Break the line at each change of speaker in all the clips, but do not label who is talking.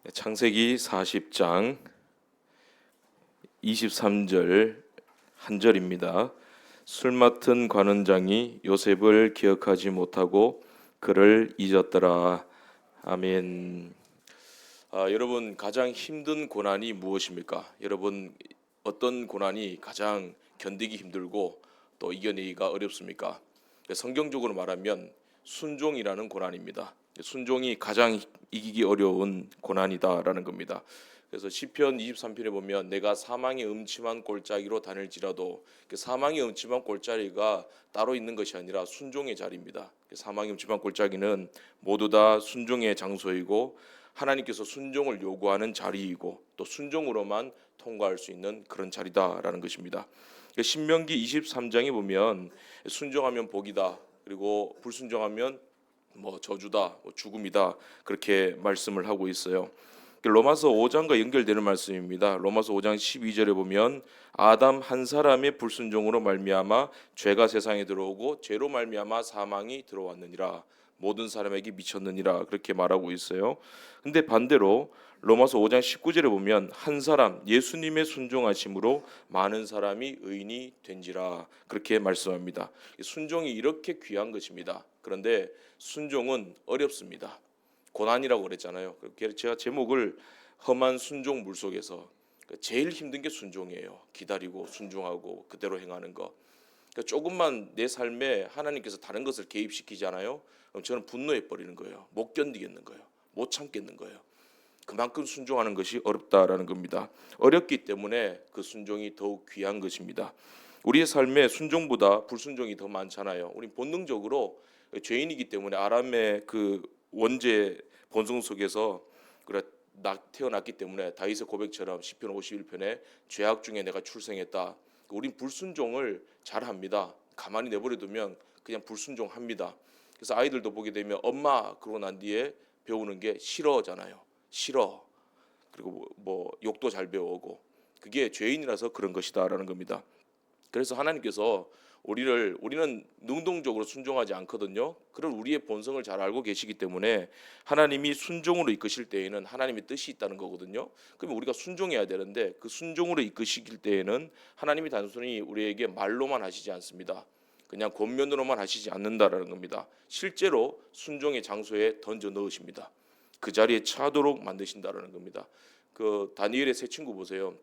창세기 40장 23절 한 절입니다. 술 맡은 관원장이 요셉을 기억하지 못하고 그를 잊었더라. 아멘. 여러분, 가장 힘든 고난이 무엇입니까? 여러분, 어떤 고난이 가장 견디기 힘들고 또 이겨내기가 어렵습니까? 성경적으로 말하면 순종이라는 고난입니다. 순종이 가장 이기기 어려운 고난이다라는 겁니다. 그래서 시편 23편에 보면 내가 사망의 음침한 골짜기로 다닐지라도 사망의 음침한 골짜기가 따로 있는 것이 아니라 순종의 자리입니다. 사망의 음침한 골짜기는 모두 다 순종의 장소이고 하나님께서 순종을 요구하는 자리이고 또 순종으로만 통과할 수 있는 그런 자리다라는 것입니다. 신명기 23장에 보면 순종하면 복이다, 그리고 불순종하면 저주다, 죽음이다, 그렇게 말씀을 하고 있어요. 로마서 5장과 연결되는 말씀입니다. 로마서 5장 12절에 보면 아담 한 사람의 불순종으로 말미암아 죄가 세상에 들어오고 죄로 말미암아 사망이 들어왔느니라. 모든 사람에게 미쳤느니라, 그렇게 말하고 있어요. 근데 반대로 로마서 5장 19절에 보면 한 사람 예수님의 순종하심으로 많은 사람이 의인이 된지라, 그렇게 말씀합니다. 순종이 이렇게 귀한 것입니다. 그런데 순종은 어렵습니다. 고난이라고 그랬잖아요. 제가 제목을 험한 순종 물속에서, 제일 힘든 게 순종이에요. 기다리고 순종하고 그대로 행하는 거. 조금만 내 삶에 하나님께서 다른 것을 개입시키잖아요. 그럼 저는 분노해 버리는 거예요. 못 견디겠는 거예요. 못 참겠는 거예요. 그만큼 순종하는 것이 어렵다라는 겁니다. 어렵기 때문에 그 순종이 더욱 귀한 것입니다. 우리의 삶에 순종보다 불순종이 더 많잖아요. 우리 본능적으로 죄인이기 때문에 아람의 그 원죄 본성 속에서 태어났기 때문에 다윗의 고백처럼 시편 51편에 죄악 중에 내가 출생했다. 우린 불순종을 잘합니다. 가만히 내버려두면 그냥 불순종합니다. 그래서 아이들도 보게 되면 엄마 그러고 난 뒤에 배우는 게 싫어잖아요. 싫어. 그리고 욕도 잘 배우고, 그게 죄인이라서 그런 것이다라는 겁니다. 그래서 하나님께서 우리는 능동적으로 순종하지 않거든요. 그런 우리의 본성을 잘 알고 계시기 때문에 하나님이 순종으로 이끄실 때에는 하나님의 뜻이 있다는 거거든요. 그러면 우리가 순종해야 되는데 그 순종으로 이끄실 때에는 하나님이 단순히 우리에게 말로만 하시지 않습니다. 그냥 겉면으로만 하시지 않는다라는 겁니다. 실제로 순종의 장소에 던져 넣으십니다. 그 자리에 차도록 만드신다라는 겁니다. 그 다니엘의 세 친구 보세요.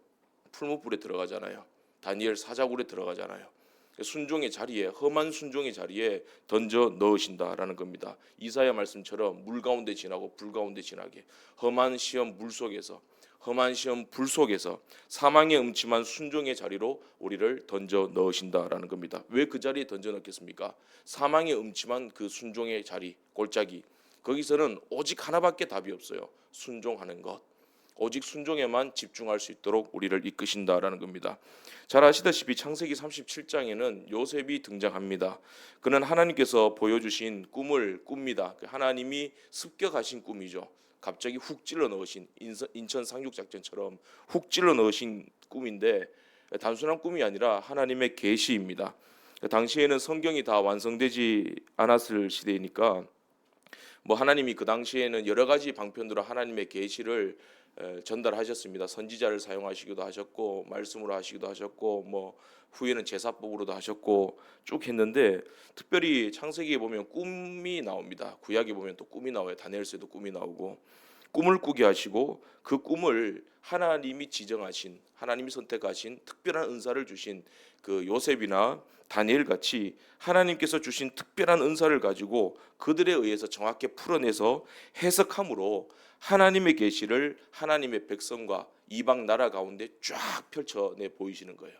풀무불에 들어가잖아요. 다니엘 사자굴에 들어가잖아요. 순종의 자리에, 험한 순종의 자리에 던져 넣으신다라는 겁니다. 이사야 말씀처럼 물 가운데 지나고 불 가운데 지나게, 험한 시험 물 속에서, 험한 시험 불 속에서 사망의 음침한 순종의 자리로 우리를 던져 넣으신다라는 겁니다. 왜 그 자리에 던져 넣겠습니까? 사망의 음침한 그 순종의 자리, 골짜기, 거기서는 오직 하나밖에 답이 없어요. 순종하는 것. 오직 순종에만 집중할 수 있도록 우리를 이끄신다라는 겁니다. 잘 아시다시피 창세기 37장에는 요셉이 등장합니다. 그는 하나님께서 보여주신 꿈을 꿉니다. 하나님이 습격하신 꿈이죠. 갑자기 훅 찔러 넣으신, 인천 상륙작전처럼 훅 찔러 넣으신 꿈인데 단순한 꿈이 아니라 하나님의 계시입니다. 당시에는 성경이 다 완성되지 않았을 시대이니까 하나님이 그 당시에는 여러 가지 방편으로 하나님의 계시를 전달하셨습니다. 선지자를 사용하시기도 하셨고, 말씀으로 하시기도 하셨고, 후에는 제사법으로도 하셨고 쭉 했는데, 특별히 창세기에 보면 꿈이 나옵니다. 구약에 보면 또 꿈이 나와요. 다니엘서에도 꿈이 나오고, 꿈을 꾸게 하시고 그 꿈을 하나님이 지정하신, 하나님이 선택하신 특별한 은사를 주신 그 요셉이나 다니엘 같이 하나님께서 주신 특별한 은사를 가지고 그들에 의해서 정확히 풀어내서 해석함으로 하나님의 계시를 하나님의 백성과 이방 나라 가운데 쫙 펼쳐내 보이시는 거예요.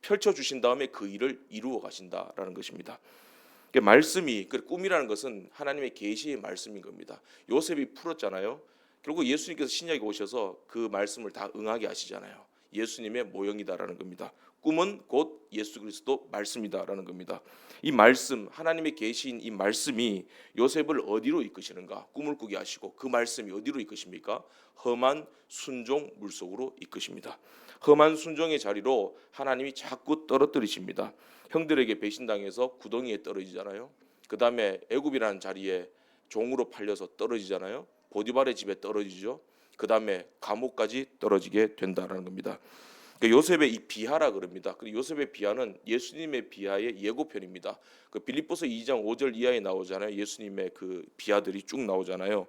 펼쳐 주신 다음에 그 일을 이루어 가신다라는 것입니다. 말씀이, 꿈이라는 것은 하나님의 계시의 말씀인 겁니다. 요셉이 풀었잖아요. 결국 예수님께서 신약에 오셔서 그 말씀을 다 응하게 하시잖아요. 예수님의 모형이다라는 겁니다. 꿈은 곧 예수 그리스도 말씀이다라는 겁니다. 이 말씀, 하나님의 계시인 이 말씀이 요셉을 어디로 이끄시는가? 꿈을 꾸게 하시고 그 말씀이 어디로 이끄십니까? 험한 순종 물속으로 이끄십니다. 험한 순종의 자리로 하나님이 자꾸 떨어뜨리십니다. 형들에게 배신당해서 구덩이에 떨어지잖아요. 그 다음에 애굽이라는 자리에 종으로 팔려서 떨어지잖아요. 보디발의 집에 떨어지죠. 그 다음에 감옥까지 떨어지게 된다라는 겁니다. 요셉의 이 비하라 그럽니다. 그리고 요셉의 비하는 예수님의 비하의 예고편입니다. 빌립보서 2장 5절 이하에 나오잖아요. 예수님의 그 비하들이 쭉 나오잖아요.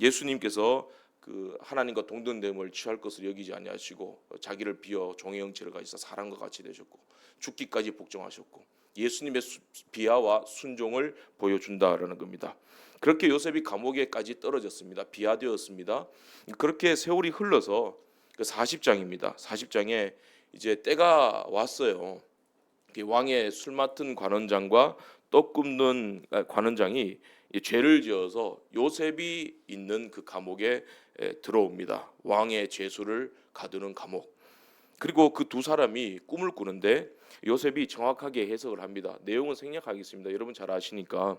예수님께서 그 하나님과 동등됨을 취할 것을 여기지 아니하시고 자기를 비어 종의 형체를 가지사 사람과 같이 되셨고 죽기까지 복종하셨고 예수님의 비하와 순종을 보여준다라는 겁니다. 그렇게 요셉이 감옥에까지 떨어졌습니다. 비하되었습니다. 그렇게 세월이 흘러서 40장입니다. 40장에 이제 때가 왔어요. 왕의 술 맡은 관원장과 떡 굽는 관원장이 죄를 지어서 요셉이 있는 그 감옥에 들어옵니다. 왕의 죄수를 가두는 감옥. 그리고 그 두 사람이 꿈을 꾸는데 요셉이 정확하게 해석을 합니다. 내용은 생략하겠습니다. 여러분 잘 아시니까.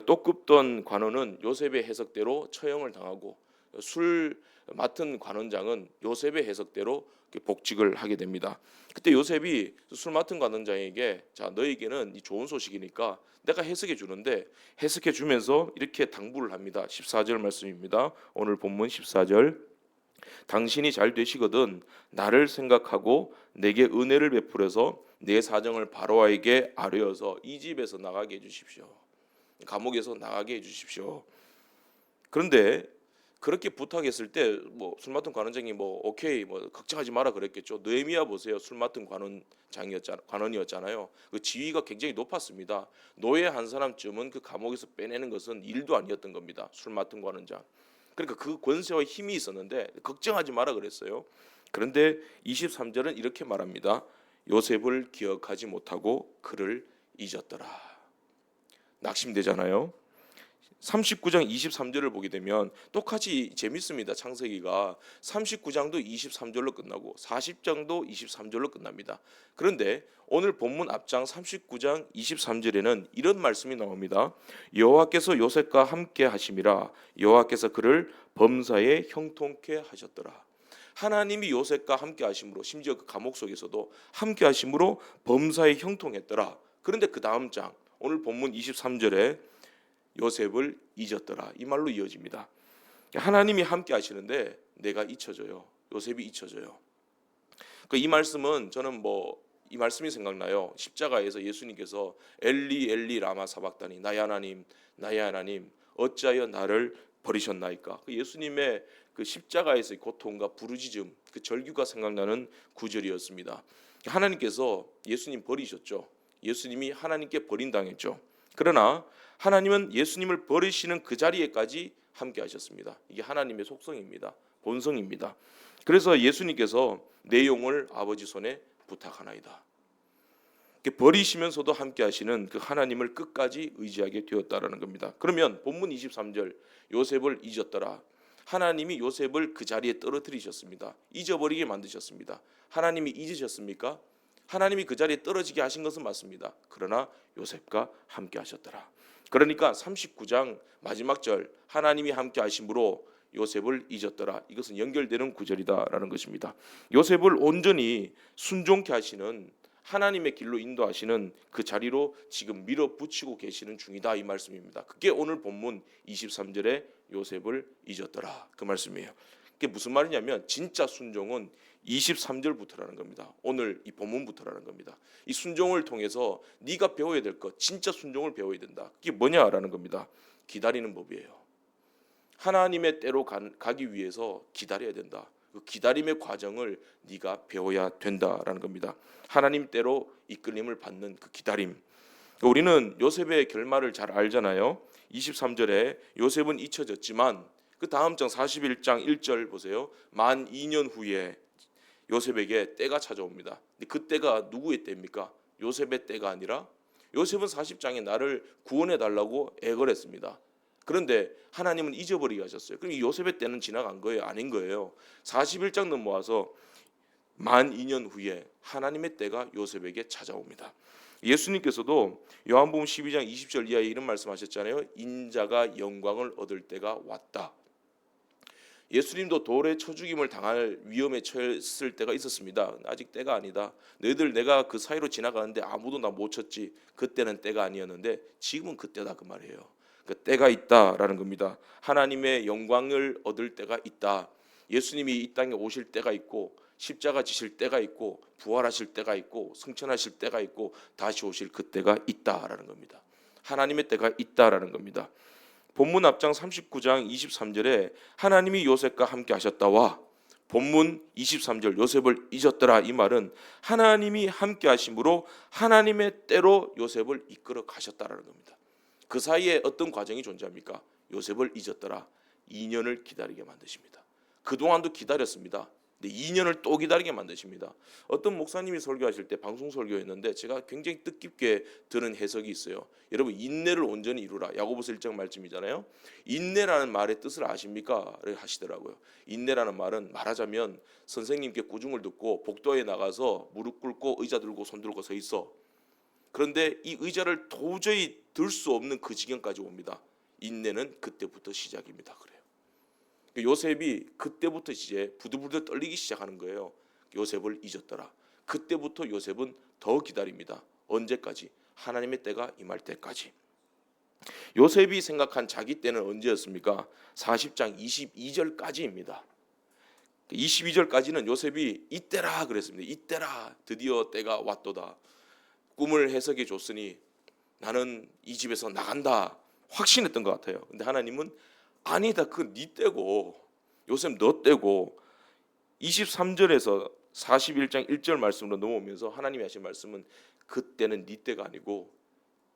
떡 굽던 관원은 요셉의 해석대로 처형을 당하고 술 맡은 관원장은 요셉의 해석대로 복직을 하게 됩니다. 그때 요셉이 술 맡은 관원장에게 자 너에게는 이 좋은 소식이니까 내가 해석해 주는데 해석해 주면서 이렇게 당부를 합니다. 14절 말씀입니다. 오늘 본문 14절 당신이 잘 되시거든 나를 생각하고 내게 은혜를 베풀어서 내 사정을 바로에게 아뢰어서 이 집에서 나가게 해주십시오. 감옥에서 나가게 해주십시오. 그런데 그렇게 부탁했을 때 뭐 술 맡은 관원장이 뭐 오케이 뭐 걱정하지 마라 그랬겠죠. 느헤미야 보세요. 술 맡은 관원이었잖아요. 그 지위가 굉장히 높았습니다. 노예 한 사람쯤은 그 감옥에서 빼내는 것은 일도 아니었던 겁니다. 술 맡은 관원장. 그러니까 그 권세와 힘이 있었는데 걱정하지 마라 그랬어요. 그런데 23절은 이렇게 말합니다. 요셉을 기억하지 못하고 그를 잊었더라. 낙심되잖아요. 39장 23절을 보게 되면 똑같이 재밌습니다. 창세기가 39장도 23절로 끝나고 40장도 23절로 끝납니다. 그런데 오늘 본문 앞장 39장 23절에는 이런 말씀이 나옵니다. 여호와께서 요셉과 함께 하심이라 여호와께서 그를 범사에 형통케 하셨더라. 하나님이 요셉과 함께 하심으로 심지어 그 감옥 속에서도 함께 하심으로 범사에 형통했더라. 그런데 그 다음 장 오늘 본문 23절에 요셉을 잊었더라. 이 말로 이어집니다. 하나님이 함께 하시는데 내가 잊혀져요. 요셉이 잊혀져요. 이 말씀은 저는 이 말씀이 생각나요. 십자가에서 예수님께서 엘리 엘리 라마 사박다니 나의 하나님 어찌하여 나를 버리셨나이까. 예수님의 그 십자가에서의 고통과 부르짖음 그 절규가 생각나는 구절이었습니다. 하나님께서 예수님 버리셨죠. 예수님이 하나님께 버림당했죠. 그러나 하나님은 예수님을 버리시는 그 자리에까지 함께 하셨습니다. 이게 하나님의 속성입니다. 본성입니다. 그래서 예수님께서 내 영을 아버지 손에 부탁하나이다. 버리시면서도 함께 하시는 그 하나님을 끝까지 의지하게 되었다라는 겁니다. 그러면 본문 23절 요셉을 잊었더라. 하나님이 요셉을 그 자리에 떨어뜨리셨습니다. 잊어버리게 만드셨습니다. 하나님이 잊으셨습니까? 하나님이 그 자리에 떨어지게 하신 것은 맞습니다. 그러나 요셉과 함께 하셨더라. 그러니까 39장 마지막 절 하나님이 함께 하심으로 요셉을 잊었더라. 이것은 연결되는 구절이다라는 것입니다. 요셉을 온전히 순종케 하시는 하나님의 길로 인도하시는 그 자리로 지금 밀어붙이고 계시는 중이다 이 말씀입니다. 그게 오늘 본문 23절에 요셉을 잊었더라 그 말씀이에요. 그게 무슨 말이냐면 진짜 순종은 23절부터라는 겁니다. 오늘 이 본문부터라는 겁니다. 이 순종을 통해서 네가 배워야 될 것, 진짜 순종을 배워야 된다. 그게 뭐냐라는 겁니다. 기다리는 법이에요. 하나님의 때로 가기 위해서 기다려야 된다. 그 기다림의 과정을 네가 배워야 된다라는 겁니다. 하나님 때로 이끌림을 받는 그 기다림. 우리는 요셉의 결말을 잘 알잖아요. 23절에 요셉은 잊혀졌지만 그 다음 장 41장 1절 보세요. 만 2년 후에 요셉에게 때가 찾아옵니다. 근데 그 때가 누구의 때입니까? 요셉의 때가 아니라 요셉은 40장에 나를 구원해 달라고 애걸했습니다. 그런데 하나님은 잊어버리게 하셨어요. 그럼 이 요셉의 때는 지나간 거예요? 아닌 거예요. 41장 넘어와서 만 2년 후에 하나님의 때가 요셉에게 찾아옵니다. 예수님께서도 요한복음 12장 20절 이하에 이런 말씀하셨잖아요. 인자가 영광을 얻을 때가 왔다. 예수님도 돌에 쳐 죽임을 당할 위험에 처했을 때가 있었습니다. 아직 때가 아니다. 너희들 내가 그 사이로 지나가는데 아무도 나 못 쳤지. 그때는 때가 아니었는데 지금은 그때다 그 말이에요. 그 때가 있다라는 겁니다. 하나님의 영광을 얻을 때가 있다. 예수님이 이 땅에 오실 때가 있고 십자가 지실 때가 있고 부활하실 때가 있고 승천하실 때가 있고 다시 오실 그때가 있다라는 겁니다. 하나님의 때가 있다라는 겁니다. 본문 앞장 39장 23절에 하나님이 요셉과 함께 하셨다와 본문 23절 요셉을 잊었더라, 이 말은 하나님이 함께 하심으로 하나님의 때로 요셉을 이끌어 가셨다라는 겁니다. 그 사이에 어떤 과정이 존재합니까? 요셉을 잊었더라, 2년을 기다리게 만드십니다. 그동안도 기다렸습니다. 근데 2년을 또 기다리게 만드십니다. 어떤 목사님이 설교하실 때 방송 설교했는데 제가 굉장히 뜻깊게 들은 해석이 있어요. 여러분, 인내를 온전히 이루라, 야고보서 1장 말씀이잖아요. 인내라는 말의 뜻을 아십니까? 하시더라고요. 인내라는 말은 말하자면 선생님께 꾸중을 듣고 복도에 나가서 무릎 꿇고 의자 들고 손 들고 서 있어. 그런데 이 의자를 도저히 들 수 없는 그 지경까지 옵니다. 인내는 그때부터 시작입니다. 그래요. 요셉이 그때부터 이제 부들부들 떨리기 시작하는 거예요. 요셉을 잊었더라. 그때부터 요셉은 더 기다립니다. 언제까지? 하나님의 때가 임할 때까지. 요셉이 생각한 자기 때는 언제였습니까? 40장 22절까지입니다. 22절까지는 요셉이 이때라 그랬습니다. 이때라, 드디어 때가 왔도다. 꿈을 해석해 줬으니 나는 이 집에서 나간다 확신했던 것 같아요. 근데 하나님은 아니다, 그 네 때고, 요셉 너 때고. 23절에서 41장 1절 말씀으로 넘어오면서 하나님이 하신 말씀은 그때는 네 때가 아니고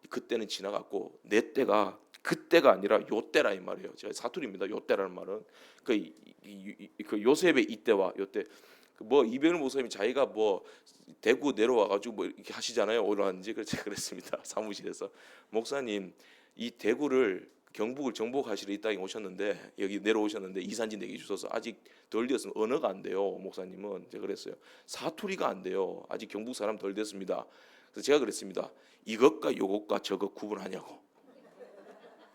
그때는 지나갔고 내 때가 그때가 아니라 요 때라, 이 말이에요. 제가 사투리입니다. 요 때라는 말은 그 요셉의 이때와 요 때. 뭐 이병일 목사님이 자기가 뭐 대구 내려와 가지고 뭐 이렇게 하시잖아요. 오라는지. 그래서 제가 그랬습니다. 사무실에서 목사님, 이 대구를 경북을 정복하시러 이 땅에 오셨는데, 여기 내려오셨는데 이산지 내기 주셔서 아직 덜 되었으면 언어가 안 돼요. 목사님은. 제가 그랬어요. 사투리가 안 돼요. 아직 경북 사람 덜 됐습니다. 그래서 제가 그랬습니다. 이것과 요것과 저것 구분하냐고.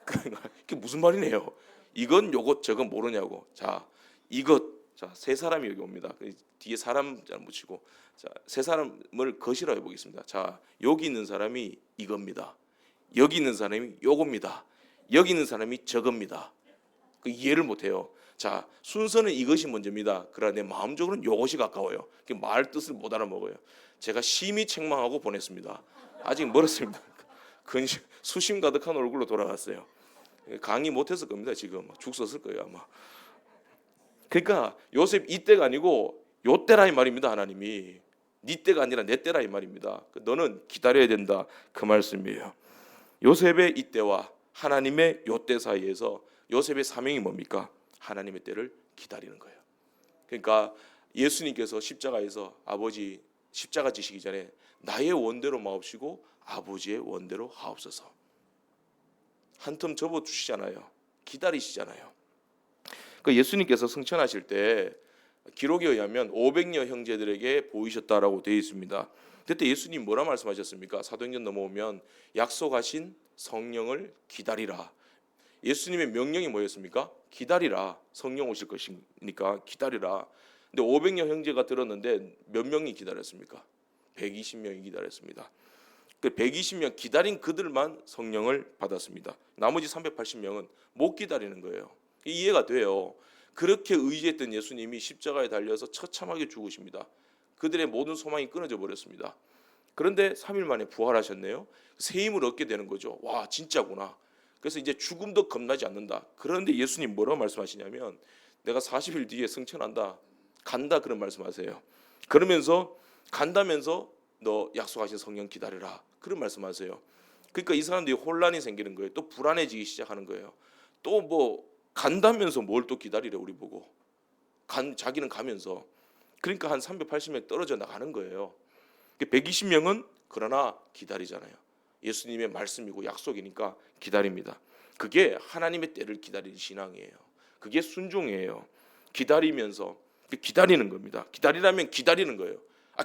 그게 무슨 말이네요. 이건 요것 저건 모르냐고. 자, 이것, 자, 세 사람이 여기 옵니다. 뒤에 사람 잘 묻히고, 자, 세 사람을 거실어 해보겠습니다. 자, 여기 있는 사람이 이겁니다. 여기 있는 사람이 요겁니다. 여기 있는 사람이 저겁니다. 이해를 못해요. 자, 순서는 이것이 먼저입니다. 그러나 내 마음적으로는 이것이 가까워요. 말 뜻을 못 알아먹어요. 제가 심히 책망하고 보냈습니다. 아직 멀었습니다. 수심 가득한 얼굴로 돌아갔어요. 강의 못했을 겁니다. 지금 죽 썼을 거예요 아마. 그러니까 요셉 이때가 아니고 요 때라 이 말입니다. 하나님이 네 때가 아니라 내 때라 이 말입니다. 너는 기다려야 된다, 그 말씀이에요. 요셉의 이때와 하나님의 요때 사이에서 요셉의 사명이 뭡니까? 하나님의 때를 기다리는 거예요. 그러니까 예수님께서 십자가에서 아버지 십자가 지시기 전에 나의 원대로 마옵시고 아버지의 원대로 하옵소서. 한 텀 접어주시잖아요. 기다리시잖아요. 그 예수님께서 승천하실 때 기록에 의하면 500여 형제들에게 보이셨다라고 되어 있습니다. 그때 예수님 뭐라 말씀하셨습니까? 사도행전 넘어오면 약속하신 성령을 기다리라. 예수님의 명령이 뭐였습니까? 기다리라. 성령 오실 것이니까 기다리라. 근데 500여 형제가 들었는데 몇 명이 기다렸습니까? 120명이 기다렸습니다. 그 120명 기다린 그들만 성령을 받았습니다. 나머지 380명은 못 기다리는 거예요. 이해가 돼요. 그렇게 의지했던 예수님이 십자가에 달려서 처참하게 죽으십니다. 그들의 모든 소망이 끊어져 버렸습니다. 그런데 3일 만에 부활하셨네요. 새 힘을 얻게 되는 거죠. 와, 진짜구나. 그래서 이제 죽음도 겁나지 않는다. 그런데 예수님 뭐라고 말씀하시냐면 내가 40일 뒤에 승천한다. 간다, 그런 말씀하세요. 그러면서 간다면서 너 약속하신 성령 기다려라, 그런 말씀하세요. 그러니까 이 사람들이 혼란이 생기는 거예요. 또 불안해지기 시작하는 거예요. 또 뭐 간다면서 뭘 또 기다리래 우리 보고. 자기는 가면서. 그러니까 한 380명 떨어져 나가는 거예요. 120명은 그러나 기다리잖아요. 예수님의 말씀이고 약속이니까 기다립니다. 그게 하나님의 때를 기다리는 신앙이에요. 그게 순종이에요. 기다리면서 기다리는 겁니다. 기다리라면 기다리는 거예요.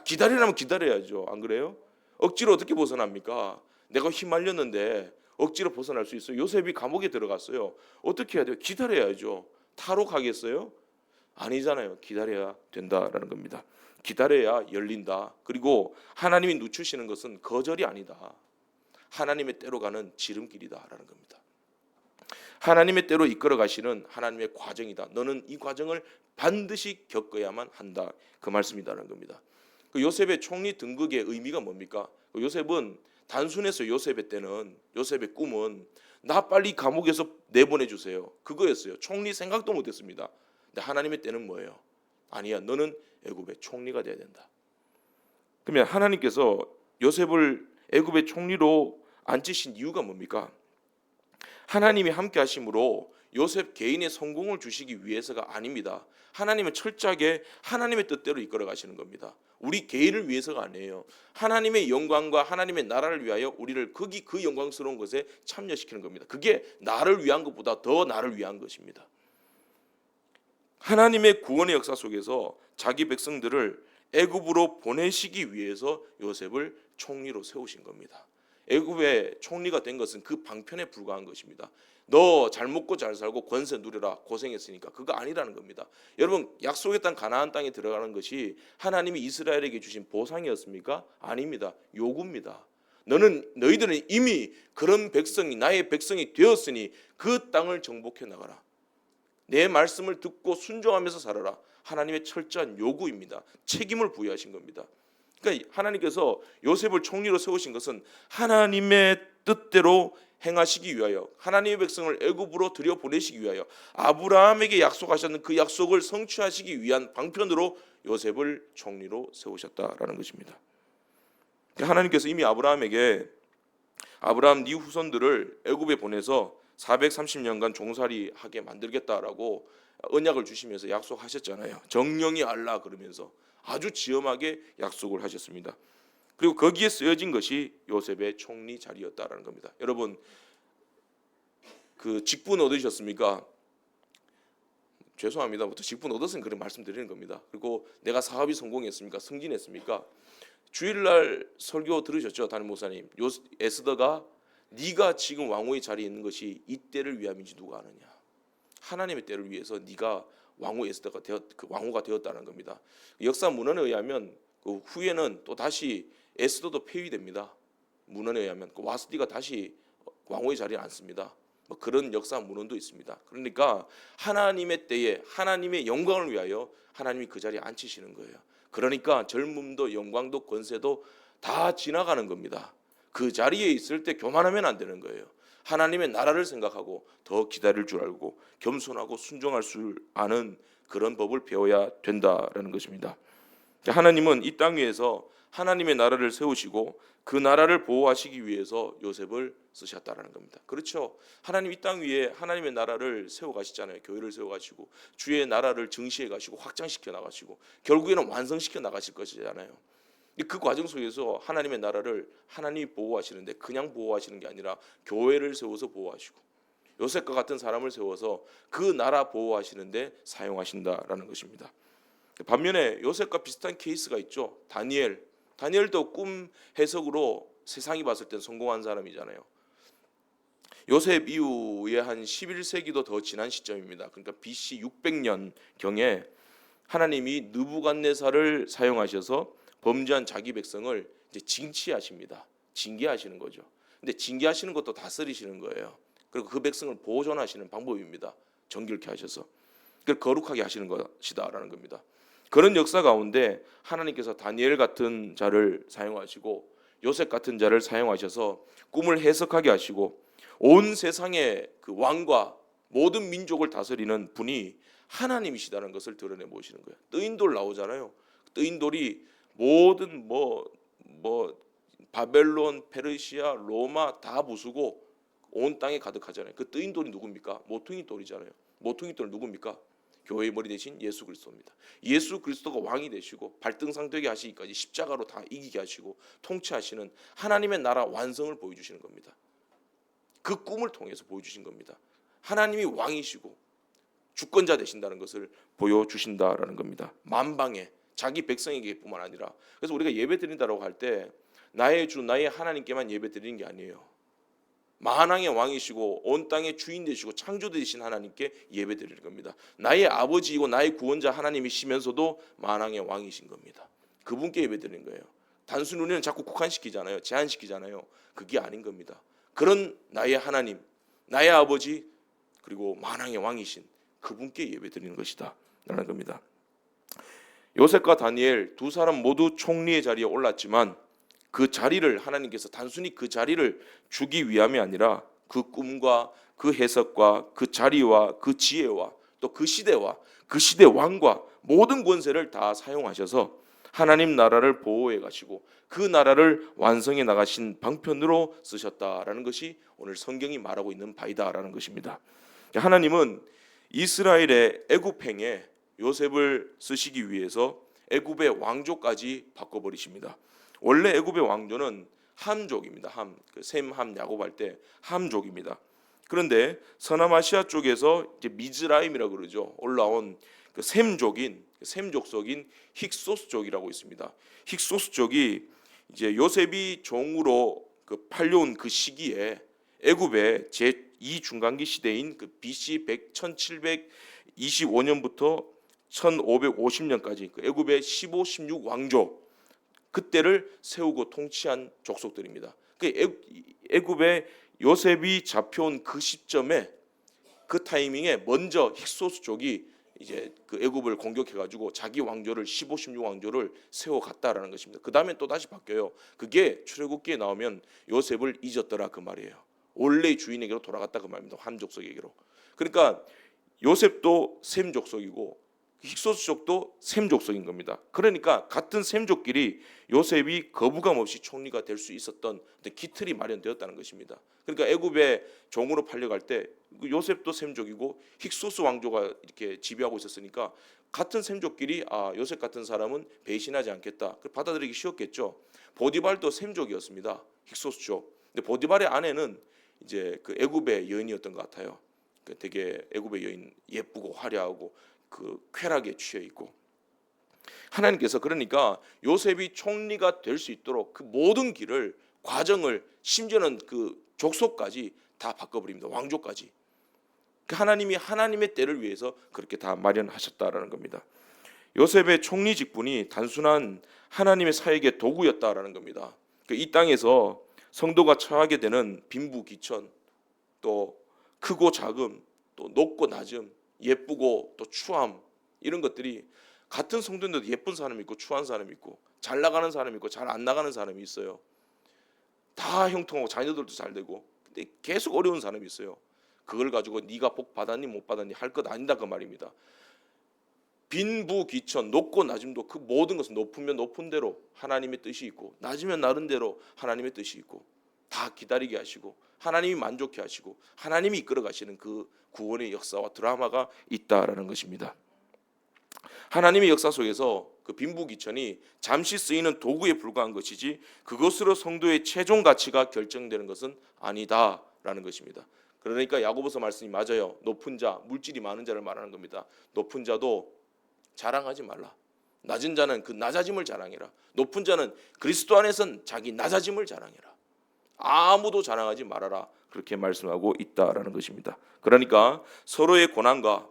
기다리라면 기다려야죠. 안 그래요? 억지로 어떻게 벗어납니까? 내가 휘말렸는데 억지로 벗어날 수 있어요? 요셉이 감옥에 들어갔어요. 어떻게 해야 돼요? 기다려야죠. 타로 가겠어요? 아니잖아요. 기다려야 된다라는 겁니다. 기다려야 열린다. 그리고 하나님이 늦추시는 것은 거절이 아니다. 하나님의 때로 가는 지름길이다라는 겁니다. 하나님의 때로 이끌어 가시는 하나님의 과정이다. 너는 이 과정을 반드시 겪어야만 한다. 그 말씀이라는 겁니다. 그 요셉의 총리 등극의 의미가 뭡니까? 요셉은 단순해서 요셉의 때는, 요셉의 꿈은 나 빨리 감옥에서 내보내 주세요. 그거였어요. 총리 생각도 못했습니다. 근데 하나님의 때는 뭐예요? 아니야, 너는 애굽의 총리가 돼야 된다. 그러면 하나님께서 요셉을 애굽의 총리로 앉히신 이유가 뭡니까? 하나님이 함께 하심으로 요셉 개인의 성공을 주시기 위해서가 아닙니다. 하나님은 철저하게 하나님의 뜻대로 이끌어 가시는 겁니다. 우리 개인을 위해서가 아니에요. 하나님의 영광과 하나님의 나라를 위하여 우리를 그 영광스러운 것에 참여시키는 겁니다. 그게 나를 위한 것보다 더 나를 위한 것입니다. 하나님의 구원의 역사 속에서 자기 백성들을 애굽으로 보내시기 위해서 요셉을 총리로 세우신 겁니다. 애굽의 총리가 된 것은 그 방편에 불과한 것입니다. 너 잘 먹고 잘 살고 권세 누려라, 고생했으니까. 그거 아니라는 겁니다. 여러분, 약속의 땅 가나안 땅에 들어가는 것이 하나님이 이스라엘에게 주신 보상이었습니까? 아닙니다. 요구입니다. 너희들은 이미 그런 백성이, 나의 백성이 되었으니 그 땅을 정복해 나가라. 내 말씀을 듣고 순종하면서 살아라. 하나님의 철저한 요구입니다. 책임을 부여하신 겁니다. 그러니까 하나님께서 요셉을 총리로 세우신 것은 하나님의 뜻대로 행하시기 위하여, 하나님의 백성을 애굽으로 들여보내시기 위하여, 아브라함에게 약속하셨는 그 약속을 성취하시기 위한 방편으로 요셉을 총리로 세우셨다라는 것입니다. 하나님께서 이미 아브라함에게 아브라함 네 후손들을 애굽에 보내서 430년간 종살이 하게 만들겠다라고 언약을 주시면서 약속하셨잖아요. 정령이 알라 그러면서 아주 지엄하게 약속을 하셨습니다. 그리고 거기에 쓰여진 것이 요셉의 총리 자리였다라는 겁니다. 여러분, 그 직분 얻으셨습니까? 죄송합니다. 직분 얻었으니 그런 말씀드리는 겁니다. 그리고 내가 사업이 성공했습니까? 승진했습니까? 주일날 설교 들으셨죠, 담임 목사님? 에스더가 네가 지금 왕후의 자리에 있는 것이 이 때를 위함인지 누가 아느냐? 하나님의 때를 위해서 네가 왕후 에스더가 왕후가 되었다는 겁니다. 역사 문헌에 의하면 그 후에는 또 다시 에스더도 폐위됩니다. 문헌에 의하면 그 와스디가 다시 왕후의 자리에 앉습니다. 뭐 그런 역사 문헌도 있습니다. 그러니까 하나님의 때에 하나님의 영광을 위하여 하나님이 그 자리에 앉히시는 거예요. 그러니까 젊음도 영광도 권세도 다 지나가는 겁니다. 그 자리에 있을 때 교만하면 안 되는 거예요. 하나님의 나라를 생각하고 더 기다릴 줄 알고 겸손하고 순종할 줄 아는 그런 법을 배워야 된다라는 것입니다. 하나님은 이 땅 위에서 하나님의 나라를 세우시고 그 나라를 보호하시기 위해서 요셉을 쓰셨다라는 겁니다. 그렇죠. 하나님 이 땅 위에 하나님의 나라를 세워가시잖아요. 교회를 세워가시고 주의 나라를 증시해가시고 확장시켜 나가시고 결국에는 완성시켜 나가실 것이잖아요. 그 과정 속에서 하나님의 나라를 하나님이 보호하시는데 그냥 보호하시는 게 아니라 교회를 세워서 보호하시고 요셉과 같은 사람을 세워서 그 나라 보호하시는데 사용하신다라는 것입니다. 반면에 요셉과 비슷한 케이스가 있죠. 다니엘도 꿈 해석으로 세상이 봤을 땐 성공한 사람이잖아요. 요셉 이후에 한 11세기도 더 지난 시점입니다. 그러니까 BC 600년 경에 하나님이 느부갓네살을 사용하셔서 범죄한 자기 백성을 이제 징치하십니다. 징계하시는 거죠. 근데 징계하시는 것도 다스리시는 거예요. 그리고 그 백성을 보존하시는 방법입니다. 정결케 하셔서 그걸 거룩하게 하시는 것이다라는 겁니다. 그런 역사 가운데 하나님께서 다니엘 같은 자를 사용하시고 요셉 같은 자를 사용하셔서 꿈을 해석하게 하시고 온 세상의 그 왕과 모든 민족을 다스리는 분이 하나님이시다는 것을 드러내 보시는 거예요. 뜨인돌 나오잖아요. 뜨인돌이 모든 바벨론, 페르시아, 로마 다 부수고 온 땅에 가득하잖아요. 그 뜨인돌이 누굽니까? 모퉁이 돌이잖아요. 모퉁이 돌 누굽니까? 교회의 머리 대신 예수 그리스도입니다. 예수 그리스도가 왕이 되시고 발등상 되게 하시기까지 십자가로 다 이기게 하시고 통치하시는 하나님의 나라 완성을 보여주시는 겁니다. 그 꿈을 통해서 보여주신 겁니다. 하나님이 왕이시고 주권자 되신다는 것을 보여주신다라는 겁니다. 만방에 자기 백성에게뿐만 아니라. 그래서 우리가 예배 드린다고 할 때 나의 주 나의 하나님께만 예배 드리는 게 아니에요. 만왕의 왕이시고 온 땅의 주인 되시고 창조 되신 하나님께 예배 드리는 겁니다. 나의 아버지이고 나의 구원자 하나님이시면서도 만왕의 왕이신 겁니다. 그분께 예배 드리는 거예요. 단순히 우리는 자꾸 국한시키잖아요. 제한시키잖아요. 그게 아닌 겁니다. 그런 나의 하나님, 나의 아버지, 그리고 만왕의 왕이신 그분께 예배드리는 것이다 라는 겁니다. 요셉과 다니엘 두 사람 모두 총리의 자리에 올랐지만 그 자리를 하나님께서 단순히 그 자리를 주기 위함이 아니라 그 꿈과 그 해석과 그 자리와 그 지혜와 또 그 시대와 그 시대 왕과 모든 권세를 다 사용하셔서 하나님 나라를 보호해 가시고 그 나라를 완성해 나가신 방편으로 쓰셨다라는 것이 오늘 성경이 말하고 있는 바이다라는 것입니다. 하나님은 이스라엘의 애굽행에 요셉을 쓰시기 위해서 애굽의 왕조까지 바꿔버리십니다. 원래 애굽의 왕조는 함족입니다. 셈, 함, 야곱할 때 함족입니다. 그런데 서남아시아 쪽에서 이제 미즈라임이라고 그러죠. 올라온 그 셈족속인 힉소스족이라고 있습니다. 힉소스족이 이제 요셉이 종으로 그 팔려온 그 시기에 애굽의 제2 중간기 시대인 그 BC 1725년부터 1550년까지 그 애굽의 15, 16 왕조 그때를 세우고 통치한 족속들입니다. 그 애굽의 요셉이 잡혀온 그 시점에 그 타이밍에 먼저 힉소스족이 이제 그 애굽을 공격해가지고 자기 왕조를 15, 16 왕조를 세워갔다라는 것입니다. 그 다음에 또 다시 바뀌어요. 그게 출애굽기에 나오면 요셉을 잊었더라 그 말이에요. 원래의 주인에게로 돌아갔다 그 말입니다. 함족속에게로. 그러니까 요셉도 셈 족속이고 힉소스족도 셈 족속인 겁니다. 그러니까 같은 셈족끼리 요셉이 거부감 없이 총리가 될 수 있었던 기틀이 마련되었다는 것입니다. 그러니까 애굽의 종으로 팔려갈 때 요셉도 셈족이고 힉소스 왕조가 이렇게 지배하고 있었으니까 같은 셈족끼리 요셉 같은 사람은 배신하지 않겠다. 받아들이기 쉬웠겠죠. 보디발도 셈족이었습니다. 힉소스족. 근데 보디발의 아내는 이제 그 애굽의 여인이었던 것 같아요. 되게 애굽의 여인 예쁘고 화려하고 그 쾌락에 취해 있고 하나님께서 그러니까 요셉이 총리가 될 수 있도록 그 모든 길을 과정을 심지어는 그 족속까지 다 바꿔버립니다. 왕조까지. 하나님이 하나님의 때를 위해서 그렇게 다 마련하셨다라는 겁니다. 요셉의 총리 직분이 단순한 하나님의 사역의 도구였다라는 겁니다. 이 땅에서 성도가 처하게 되는 빈부귀천, 또 크고 작음, 또 높고 낮음, 예쁘고 또 추함 이런 것들이 같은 성도인데도 예쁜 사람이 있고 추한 사람이 있고 잘 나가는 사람이 있고 잘 안 나가는 사람이 있어요. 다 형통하고 자녀들도 잘 되고 근데 계속 어려운 사람이 있어요. 그걸 가지고 네가 복 받았니 못 받았니 할 것 아니다 그 말입니다. 빈부귀천 높고 낮음도 그 모든 것은 높으면 높은 대로 하나님의 뜻이 있고 낮으면 나름대로 하나님의 뜻이 있고 다 기다리게 하시고 하나님이 만족해 하시고 하나님이 이끌어 가시는 그 구원의 역사와 드라마가 있다라는 것입니다. 하나님의 역사 속에서 그 빈부귀천이 잠시 쓰이는 도구에 불과한 것이지 그것으로 성도의 최종 가치가 결정되는 것은 아니다라는 것입니다. 그러니까 야고보서 말씀이 맞아요. 높은 자, 물질이 많은 자를 말하는 겁니다. 높은 자도 자랑하지 말라. 낮은 자는 그 낮아짐을 자랑해라. 높은 자는 그리스도 안에선 자기 낮아짐을 자랑해라. 아무도 자랑하지 말아라. 그렇게 말씀하고 있다라는 것입니다. 그러니까 서로의 고난과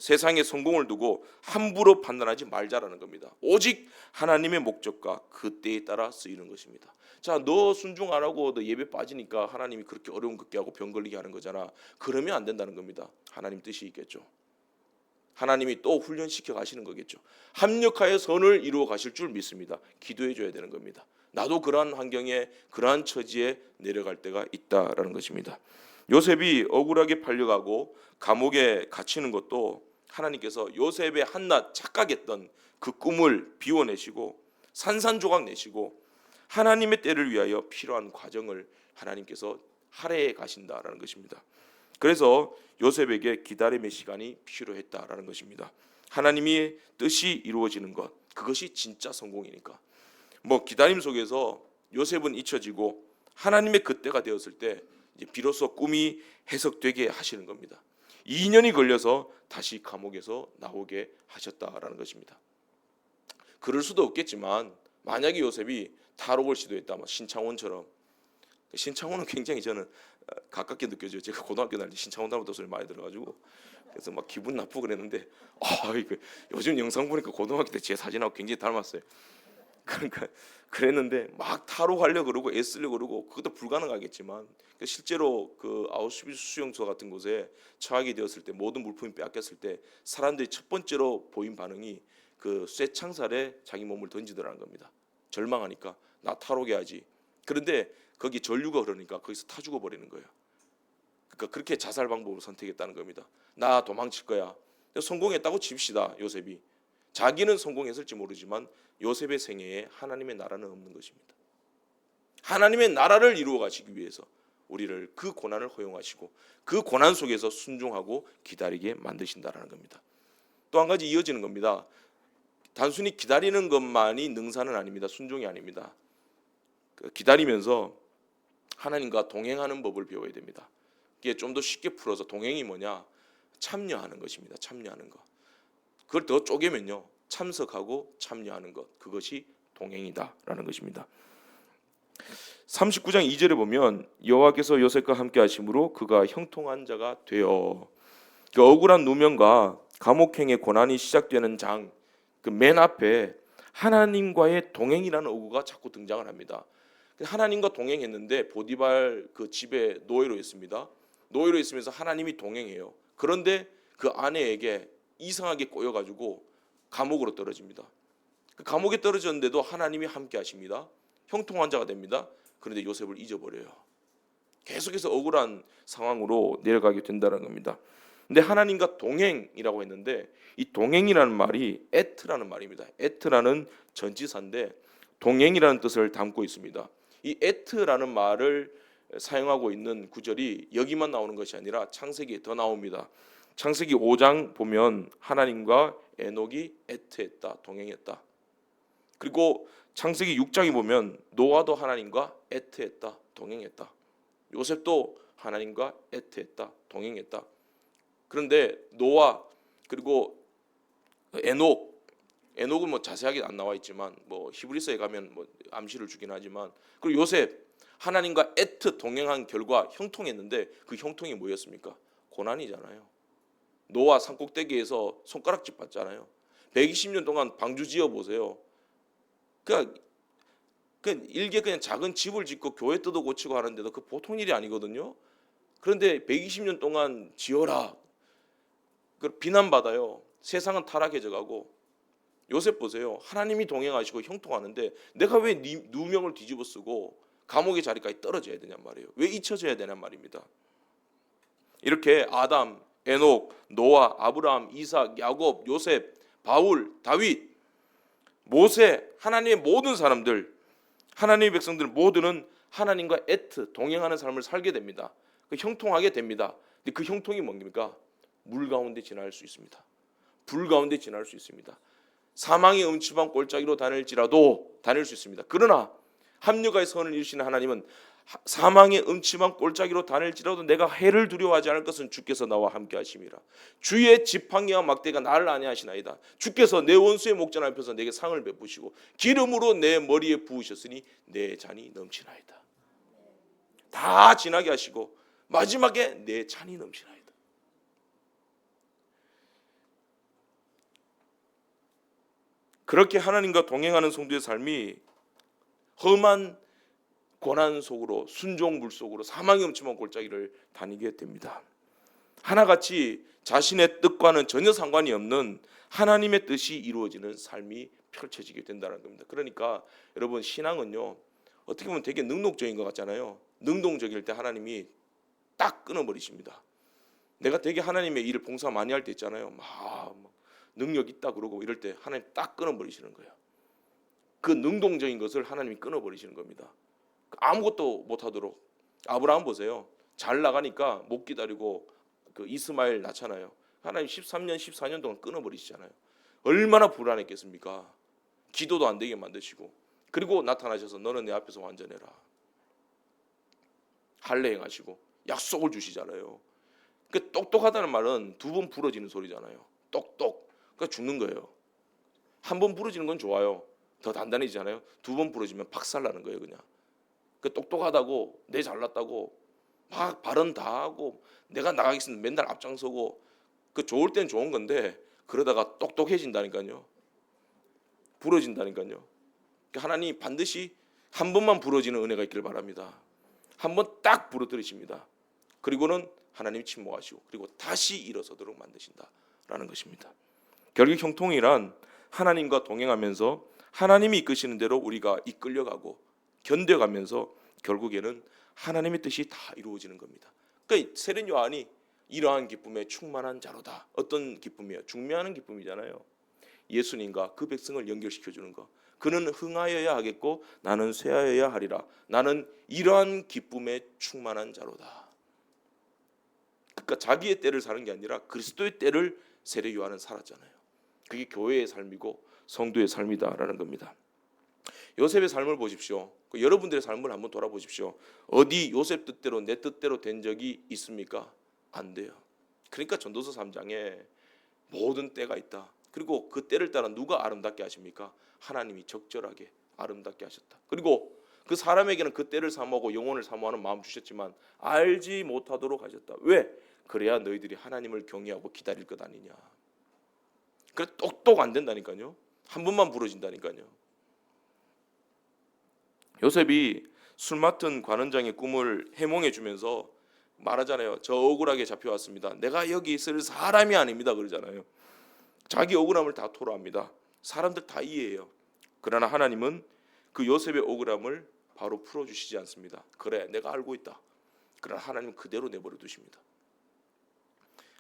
세상의 성공을 두고 함부로 판단하지 말자라는 겁니다. 오직 하나님의 목적과 그 때에 따라 쓰이는 것입니다. 자, 너 순종 안 하고 너 예배 빠지니까 하나님이 그렇게 어려움 겪게 하고 병 걸리게 하는 거잖아. 그러면 안 된다는 겁니다. 하나님 뜻이 있겠죠. 하나님이 또 훈련시켜 가시는 거겠죠. 합력하여 선을 이루어 가실 줄 믿습니다. 기도해 줘야 되는 겁니다. 나도 그러한 환경에 그러한 처지에 내려갈 때가 있다라는 것입니다. 요셉이 억울하게 팔려가고 감옥에 갇히는 것도 하나님께서 요셉의 한낱 착각했던 그 꿈을 비워내시고 산산조각 내시고 하나님의 때를 위하여 필요한 과정을 하나님께서 할애해 가신다라는 것입니다. 그래서 요셉에게 기다림의 시간이 필요했다라는 것입니다. 하나님의 뜻이 이루어지는 것, 그것이 진짜 성공이니까. 기다림 속에서 요셉은 잊혀지고 하나님의 그때가 되었을 때 이제 비로소 꿈이 해석되게 하시는 겁니다. 2년이 걸려서 다시 감옥에서 나오게 하셨다라는 것입니다. 그럴 수도 없겠지만 만약에 요셉이 탈옥을 시도했다, 신창원처럼. 신창원은 굉장히 저는 가깝게 느껴져요. 제가 고등학교 다닐 때 신창원 닮았다는 소리 많이 들어가지고 그래서 막 기분 나쁘고 그랬는데 요즘 영상 보니까 고등학교 때 제 사진하고 굉장히 닮았어요. 그러니까 그랬는데 막 탈옥하려고 그러고 애쓰려고 그러고 그것도 불가능하겠지만 실제로 그 아우슈비츠 수용소 같은 곳에 처하게 되었을 때 모든 물품이 빼앗겼을 때 사람들이 첫 번째로 보인 반응이 그 쇠창살에 자기 몸을 던지더라는 겁니다. 절망하니까 나 탈옥해야지. 그런데 거기 전류가 흐르니까 거기서 타 죽어버리는 거예요. 그러니까 그렇게 자살 방법을 선택했다는 겁니다. 나 도망칠 거야. 성공했다고 칩시다. 요셉이. 자기는 성공했을지 모르지만 요셉의 생애에 하나님의 나라는 없는 것입니다. 하나님의 나라를 이루어 가시기 위해서 우리를 그 고난을 허용하시고 그 고난 속에서 순종하고 기다리게 만드신다라는 겁니다. 또 한 가지 이어지는 겁니다. 단순히 기다리는 것만이 능사는 아닙니다. 순종이 아닙니다. 기다리면서 하나님과 동행하는 법을 배워야 됩니다. 이게 좀 더 쉽게 풀어서 동행이 뭐냐? 참여하는 것입니다. 참여하는 것. 그걸 더 쪼개면요, 참석하고 참여하는 것, 그것이 동행이다라는 것입니다. 39장 2절에 보면 여호와께서 요셉과 함께 하심으로 그가 형통한 자가 되어, 그 억울한 누명과 감옥행의 고난이 시작되는 장 그 맨 앞에 하나님과의 동행이라는 어구가 자꾸 등장을 합니다. 하나님과 동행했는데 보디발 그 집에 노예로 있습니다. 노예로 있으면서 하나님이 동행해요. 그런데 그 아내에게 이상하게 꼬여가지고 감옥으로 떨어집니다. 그 감옥에 떨어졌는데도 하나님이 함께 하십니다. 형통한 자가 됩니다. 그런데 요셉을 잊어버려요. 계속해서 억울한 상황으로 내려가게 된다는 겁니다. 근데 하나님과 동행이라고 했는데 이 동행이라는 말이 에트라는 말입니다. 에트라는 전치사인데 동행이라는 뜻을 담고 있습니다. 이 에트라는 말을 사용하고 있는 구절이 여기만 나오는 것이 아니라 창세기에 더 나옵니다. 창세기 5장 보면 하나님과 에녹이 에트했다, 동행했다. 그리고 창세기 6장에 보면 노아도 하나님과 에트했다, 동행했다. 요셉도 하나님과 에트했다, 동행했다. 그런데 노아 그리고 에녹은 뭐 자세하게 안 나와 있지만 뭐 히브리서에 가면 뭐 암시를 주긴 하지만, 그리고 요셉 하나님과 에트 동행한 결과 형통했는데 그 형통이 뭐였습니까? 고난이잖아요. 노아 산꼭대기에서 손가락질 받잖아요. 120년 동안 방주 지어 보세요. 그러니까 일개 그냥 작은 집을 짓고 교회 뜯어 고치고 하는데도 그 보통 일이 아니거든요. 그런데 120년 동안 지어라, 그 비난받아요. 세상은 타락해져 가고. 요셉 보세요. 하나님이 동행하시고 형통하는데 내가 왜 누명을 뒤집어 쓰고 감옥의 자리까지 떨어져야 되냔 말이에요. 왜 잊혀져야 되냔 말입니다. 이렇게 아담, 에녹, 노아, 아브라함, 이삭, 야곱, 요셉, 바울, 다윗, 모세, 하나님의 모든 사람들, 하나님의 백성들 모두는 하나님과 에트 동행하는 삶을 살게 됩니다. 그 형통하게 됩니다. 근데 그 형통이 뭡니까? 물 가운데 지날 수 있습니다. 불 가운데 지날 수 있습니다. 사망의 음침한 골짜기로 다닐지라도 다닐 수 있습니다. 그러나 합력의 선을 이루시는 하나님은 사망의 음침한 골짜기로 다닐지라도 내가 해를 두려워하지 않을 것은 주께서 나와 함께 하심이라. 주의 지팡이와 막대가 나를 안위하시나이다. 주께서 내 원수의 목전 앞에서 내게 상을 베푸시고 기름으로 내 머리에 부으셨으니 내 잔이 넘치나이다. 다 지나게 하시고 마지막에 내 잔이 넘치나이다. 그렇게 하나님과 동행하는 성도의 삶이 험한 고난 속으로, 순종물 속으로, 사망의 음침한 골짜기를 다니게 됩니다. 하나같이 자신의 뜻과는 전혀 상관이 없는 하나님의 뜻이 이루어지는 삶이 펼쳐지게 된다는 겁니다. 그러니까 여러분, 신앙은요, 어떻게 보면 되게 능동적인 것 같잖아요. 능동적일 때 하나님이 딱 끊어버리십니다. 내가 되게 하나님의 일을 봉사 많이 할 때 있잖아요. 막 능력 있다 그러고 이럴 때 하나님 딱 끊어버리시는 거예요. 그 능동적인 것을 하나님이 끊어버리시는 겁니다. 아무것도 못하도록. 아브라함 보세요. 잘 나가니까 못 기다리고 그 이스마엘 낳잖아요. 하나님 13년 14년 동안 끊어버리시잖아요. 얼마나 불안했겠습니까? 기도도 안 되게 만드시고, 그리고 나타나셔서 너는 내 앞에서 완전해라, 할례 행하시고 약속을 주시잖아요. 그 똑똑하다는 말은 두 번 부러지는 소리잖아요. 똑똑. 그러니까 죽는 거예요. 한 번 부러지는 건 좋아요. 더 단단해지잖아요. 두 번 부러지면 박살나는 거예요, 그냥. 그 똑똑하다고, 내 잘났다고 막 발언 다 하고 내가 나가겠습니다 맨날 앞장서고, 그 좋을 땐 좋은 건데 그러다가 똑똑해진다니까요. 부러진다니까요. 하나님 반드시 한 번만 부러지는 은혜가 있기를 바랍니다. 한 번 딱 부러뜨리십니다. 그리고는 하나님이 침묵하시고 그리고 다시 일어서도록 만드신다라는 것입니다. 결국 형통이란 하나님과 동행하면서 하나님이 이끄시는 대로 우리가 이끌려가고 견뎌가면서 결국에는 하나님의 뜻이 다 이루어지는 겁니다. 그러니까 세례 요한이 이러한 기쁨에 충만한 자로다. 어떤 기쁨이에요? 중매하는 기쁨이잖아요. 예수님과 그 백성을 연결시켜주는 거. 그는 흥하여야 하겠고 나는 쇠하여야 하리라. 나는 이러한 기쁨에 충만한 자로다. 그러니까 자기의 때를 사는 게 아니라 그리스도의 때를 세례 요한은 살았잖아요. 그게 교회의 삶이고 성도의 삶이다라는 겁니다. 요셉의 삶을 보십시오. 여러분들의 삶을 한번 돌아보십시오. 어디 요셉 뜻대로 내 뜻대로 된 적이 있습니까? 안 돼요. 그러니까 전도서 3장에 모든 때가 있다. 그리고 그 때를 따라 누가 아름답게 하십니까? 하나님이 적절하게 아름답게 하셨다. 그리고 그 사람에게는 그 때를 사모하고 영혼을 사모하는 마음 주셨지만 알지 못하도록 하셨다. 왜? 그래야 너희들이 하나님을 경외하고 기다릴 것 아니냐. 그래 똑똑 안 된다니까요. 한 번만 부러진다니까요. 요셉이 술 맡은 관원장의 꿈을 해몽해 주면서 말하잖아요. 저 억울하게 잡혀왔습니다. 내가 여기 있을 사람이 아닙니다. 그러잖아요. 자기 억울함을 다 토로합니다. 사람들 다 이해해요. 그러나 하나님은 그 요셉의 억울함을 바로 풀어주시지 않습니다. 그래 내가 알고 있다. 그러나 하나님은 그대로 내버려 두십니다.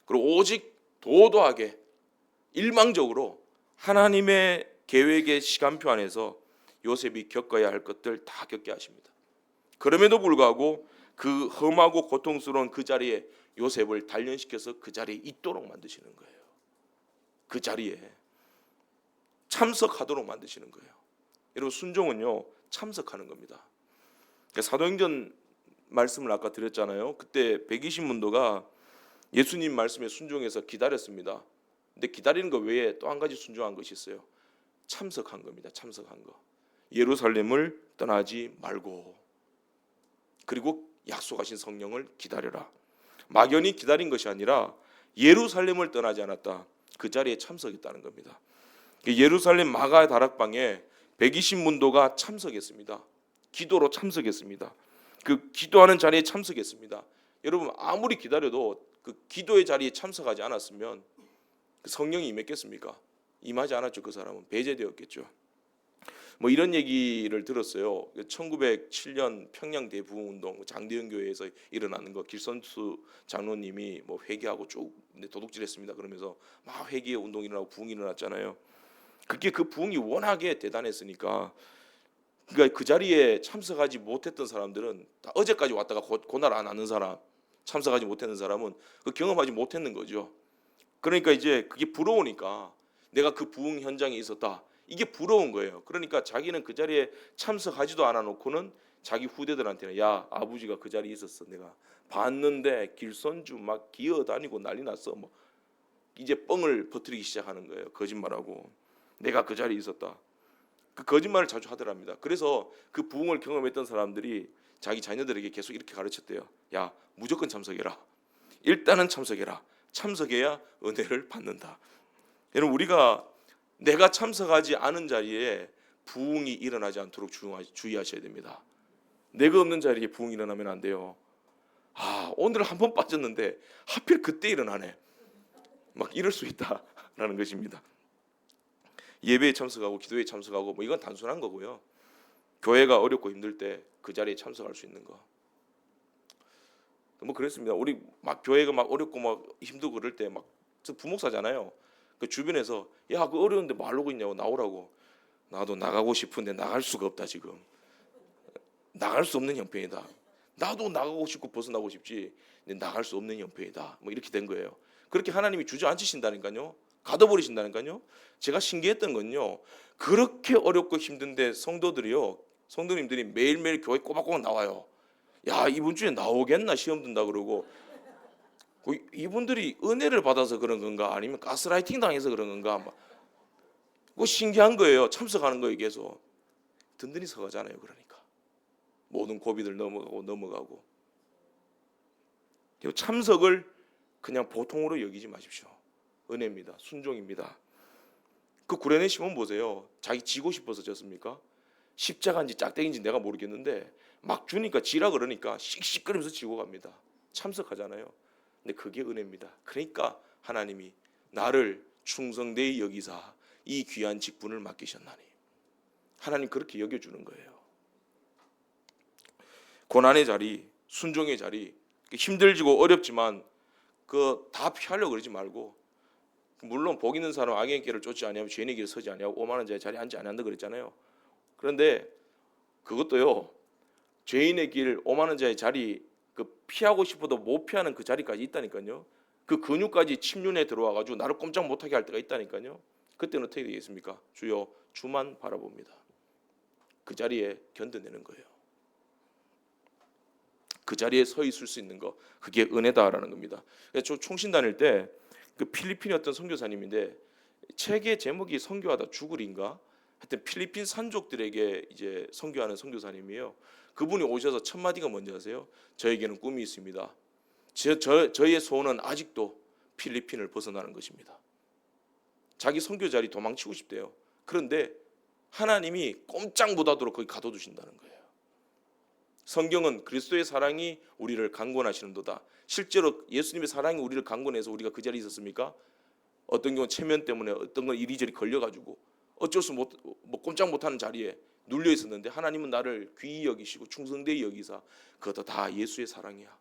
그리고 오직 도도하게 일망적으로 하나님의 계획의 시간표 안에서 요셉이 겪어야 할 것들 다 겪게 하십니다. 그럼에도 불구하고 그 험하고 고통스러운 그 자리에 요셉을 단련시켜서 그 자리에 있도록 만드시는 거예요. 그 자리에 참석하도록 만드시는 거예요. 여러분 순종은요 참석하는 겁니다. 사도행전 말씀을 아까 드렸잖아요. 그때 120문도가 예수님 말씀에 순종해서 기다렸습니다. 근데 기다리는 것 외에 또 한 가지 순종한 것이 있어요. 참석한 겁니다. 참석한 거. 예루살렘을 떠나지 말고 그리고 약속하신 성령을 기다려라. 막연히 기다린 것이 아니라 예루살렘을 떠나지 않았다. 그 자리에 참석했다는 겁니다. 예루살렘 마가 다락방에 120문도가 참석했습니다. 기도로 참석했습니다. 그 기도하는 자리에 참석했습니다. 여러분 아무리 기다려도 그 기도의 자리에 참석하지 않았으면 그 성령이 임했겠습니까? 임하지 않았죠. 그 사람은 배제되었겠죠. 뭐 이런 얘기를 들었어요. 1907년 평양 대부흥운동 장대현 교회에서 일어나는 거 길선수 장로님이 뭐 회개하고 쭉 도둑질했습니다. 그러면서 막 회개의 운동이 일어나고 부흥이 일어났잖아요. 그게 그 부흥이 워낙에 대단했으니까 그러니까 그 자리에 참석하지 못했던 사람들은 다 어제까지 왔다가 고날 안 하는 사람 참석하지 못했는 사람은 그 경험하지 못했는 거죠. 그러니까 이제 그게 부러우니까 내가 그 부흥 현장에 있었다. 이게 부러운 거예요. 그러니까 자기는 그 자리에 참석하지도 않아 놓고는 자기 후대들한테는 야 아버지가 그 자리에 있었어. 내가 봤는데 길선주 막 기어다니고 난리 났어. 뭐 이제 뻥을 퍼뜨리기 시작하는 거예요. 거짓말하고 내가 그 자리에 있었다. 그 거짓말을 자주 하더랍니다. 그래서 그 부흥을 경험했던 사람들이 자기 자녀들에게 계속 이렇게 가르쳤대요. 야 무조건 참석해라. 일단은 참석해라. 참석해야 은혜를 받는다. 여러분 우리가 내가 참석하지 않은 자리에 부흥이 일어나지 않도록 주의하셔야 됩니다. 내가 없는 자리에 부흥이 일어나면 안 돼요. 오늘 한 번 빠졌는데 하필 그때 일어나네. 막 이럴 수 있다라는 것입니다. 예배에 참석하고 기도에 참석하고 뭐 이건 단순한 거고요. 교회가 어렵고 힘들 때 그 자리에 참석할 수 있는 거. 뭐 그랬습니다. 우리 막 교회가 막 어렵고 막 힘들고 그럴 때 막 저 부목사잖아요. 그 주변에서 야 그 어려운데 뭐 하려고 있냐고 나오라고. 나도 나가고 싶은데 나갈 수가 없다 지금. 나갈 수 없는 형편이다. 나도 나가고 싶고 벗어나고 싶지. 근데 나갈 수 없는 형편이다. 뭐 이렇게 된 거예요. 그렇게 하나님이 주저앉히신다니까요. 가둬버리신다니까요. 제가 신기했던 건요. 그렇게 어렵고 힘든데 성도님들이 매일매일 교회 꼬박꼬박 나와요. 야 이번 주에 나오겠나 시험 든다 그러고 이분들이 은혜를 받아서 그런 건가 아니면 가스라이팅 당해서 그런 건가 그거 신기한 거예요. 참석하는 거에 계속 든든히 서가잖아요. 그러니까 모든 고비들 넘어가고 참석을 그냥 보통으로 여기지 마십시오. 은혜입니다. 순종입니다. 그 구레네 시몬 보세요. 자기 지고 싶어서 졌습니까? 십자가인지 짝대기인지 내가 모르겠는데 막 주니까 지라 그러니까 씩씩거리면서 지고 갑니다. 참석하잖아요. 근데 그게 은혜입니다. 그러니까 하나님이 나를 충성되이 여기사 이 귀한 직분을 맡기셨나니, 하나님 그렇게 여겨주는 거예요. 고난의 자리, 순종의 자리, 힘들지고 어렵지만 그 다 피하려고 그러지 말고, 물론 복 있는 사람 악의 길을 쫓지 아니하고 죄인의 길을 서지 아니하고 오만한 자의 자리에 앉지 아니한다 그랬잖아요. 그런데 그것도요, 죄인의 길, 오만한 자의 자리, 그 피하고 싶어도 못 피하는 그 자리까지 있다니까요. 그 근육까지 침륜에 들어와가지고 나를 꼼짝 못하게 할 때가 있다니까요. 그때는 어떻게 되겠습니까? 주여, 주만 바라봅니다. 그 자리에 견뎌내는 거예요. 그 자리에 서 있을 수 있는 거, 그게 은혜다라는 겁니다. 저 총신 다닐 때 그 필리핀의 어떤 선교사님인데 책의 제목이 선교하다 죽으리인가? 하여튼 필리핀 산족들에게 이제 선교하는 선교사님이에요. 그분이 오셔서 첫 마디가 뭔지 아세요? 저에게는 꿈이 있습니다. 저의 소원은 아직도 필리핀을 벗어나는 것입니다. 자기 선교 자리 도망치고 싶대요. 그런데 하나님이 꼼짝 못하도록 거기 가둬두신다는 거예요. 성경은 그리스도의 사랑이 우리를 강권하시는도다. 실제로 예수님의 사랑이 우리를 강권해서 우리가 그 자리에 있었습니까? 어떤 경우는 체면 때문에 어떤 건 이리저리 걸려가지고 어쩔 수 못, 꼼짝 못하는 자리에 눌려 있었는데, 하나님은 나를 귀히 여기시고 충성되이 여기사 그것도 다 예수의 사랑이야.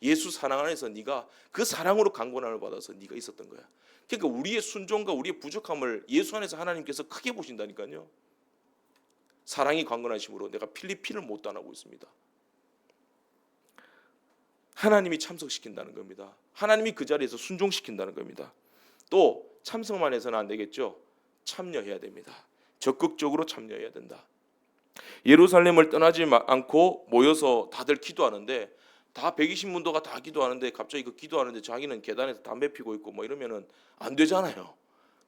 예수 사랑 안에서 네가 그 사랑으로 강권함을 받아서 네가 있었던 거야. 그러니까 우리의 순종과 우리의 부족함을 예수 안에서 하나님께서 크게 보신다니까요. 사랑이 강권하심으로 내가 필리핀을 못 떠나고 있습니다. 하나님이 참석시킨다는 겁니다. 하나님이 그 자리에서 순종시킨다는 겁니다. 또 참석만 해서는 안 되겠죠. 참여해야 됩니다. 적극적으로 참여해야 된다. 예루살렘을 떠나지 않고 모여서 다들 기도하는데, 다 120문도가 다 기도하는데 갑자기 그 기도하는데 자기는 계단에서 담배 피고 있고 뭐 이러면은 안 되잖아요.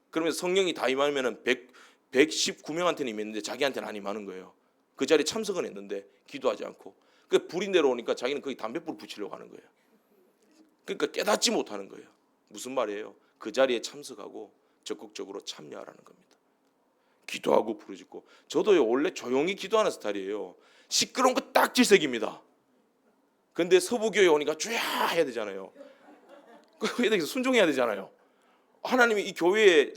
그러면 성령이 다 임하면은 119명한테는 임했는데 자기한테는 안 임하는 거예요. 그 자리에 참석은 했는데 기도하지 않고, 그 불이 내려오니까 자기는 거기 담배불 붙이려고 하는 거예요. 그러니까 깨닫지 못하는 거예요. 무슨 말이에요? 그 자리에 참석하고 적극적으로 참여하라는 겁니다. 기도하고 부르짖고. 저도요 원래 조용히 기도하는 스타일이에요. 시끄러운 거 딱 질색입니다. 근데 서부교회 오니까 쫙 해야 되잖아요. 그래서 순종해야 되잖아요. 하나님이 이 교회의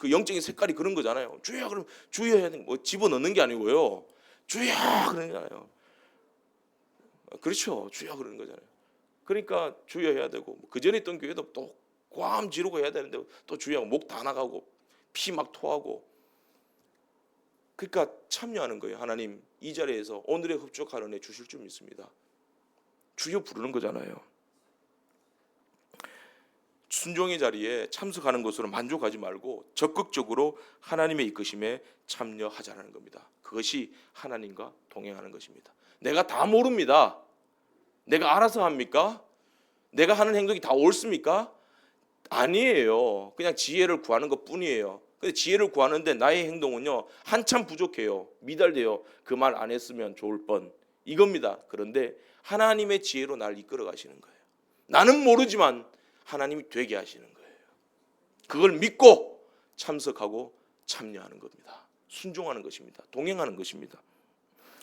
영적인 색깔이 그런 거잖아요. 주여, 그럼 주여 해야 되는, 뭐 집어넣는 게 아니고요. 주여 그러는 거잖아요. 그렇죠. 주여 그러는 거잖아요. 그러니까 주여 해야 되고, 그 전에 있던 교회도 또 꽐 지르고 해야 되는데 또 주여 목 다 나가고 피 막 토하고. 그러니까 참여하는 거예요. 하나님 이 자리에서 오늘의 흡족한 은혜 주실 줄 믿습니다. 주여 부르는 거잖아요. 순종의 자리에 참석하는 것으로 만족하지 말고 적극적으로 하나님의 이끄심에 참여하자는 겁니다. 그것이 하나님과 동행하는 것입니다. 내가 다 모릅니다. 내가 알아서 합니까? 내가 하는 행동이 다 옳습니까? 아니에요. 그냥 지혜를 구하는 것 뿐이에요. 근데 지혜를 구하는데 나의 행동은요 한참 부족해요. 미달돼요. 그 말 안 했으면 좋을 뻔, 이겁니다. 그런데 하나님의 지혜로 나를 이끌어 가시는 거예요. 나는 모르지만 하나님이 되게 하시는 거예요. 그걸 믿고 참석하고 참여하는 겁니다. 순종하는 것입니다. 동행하는 것입니다.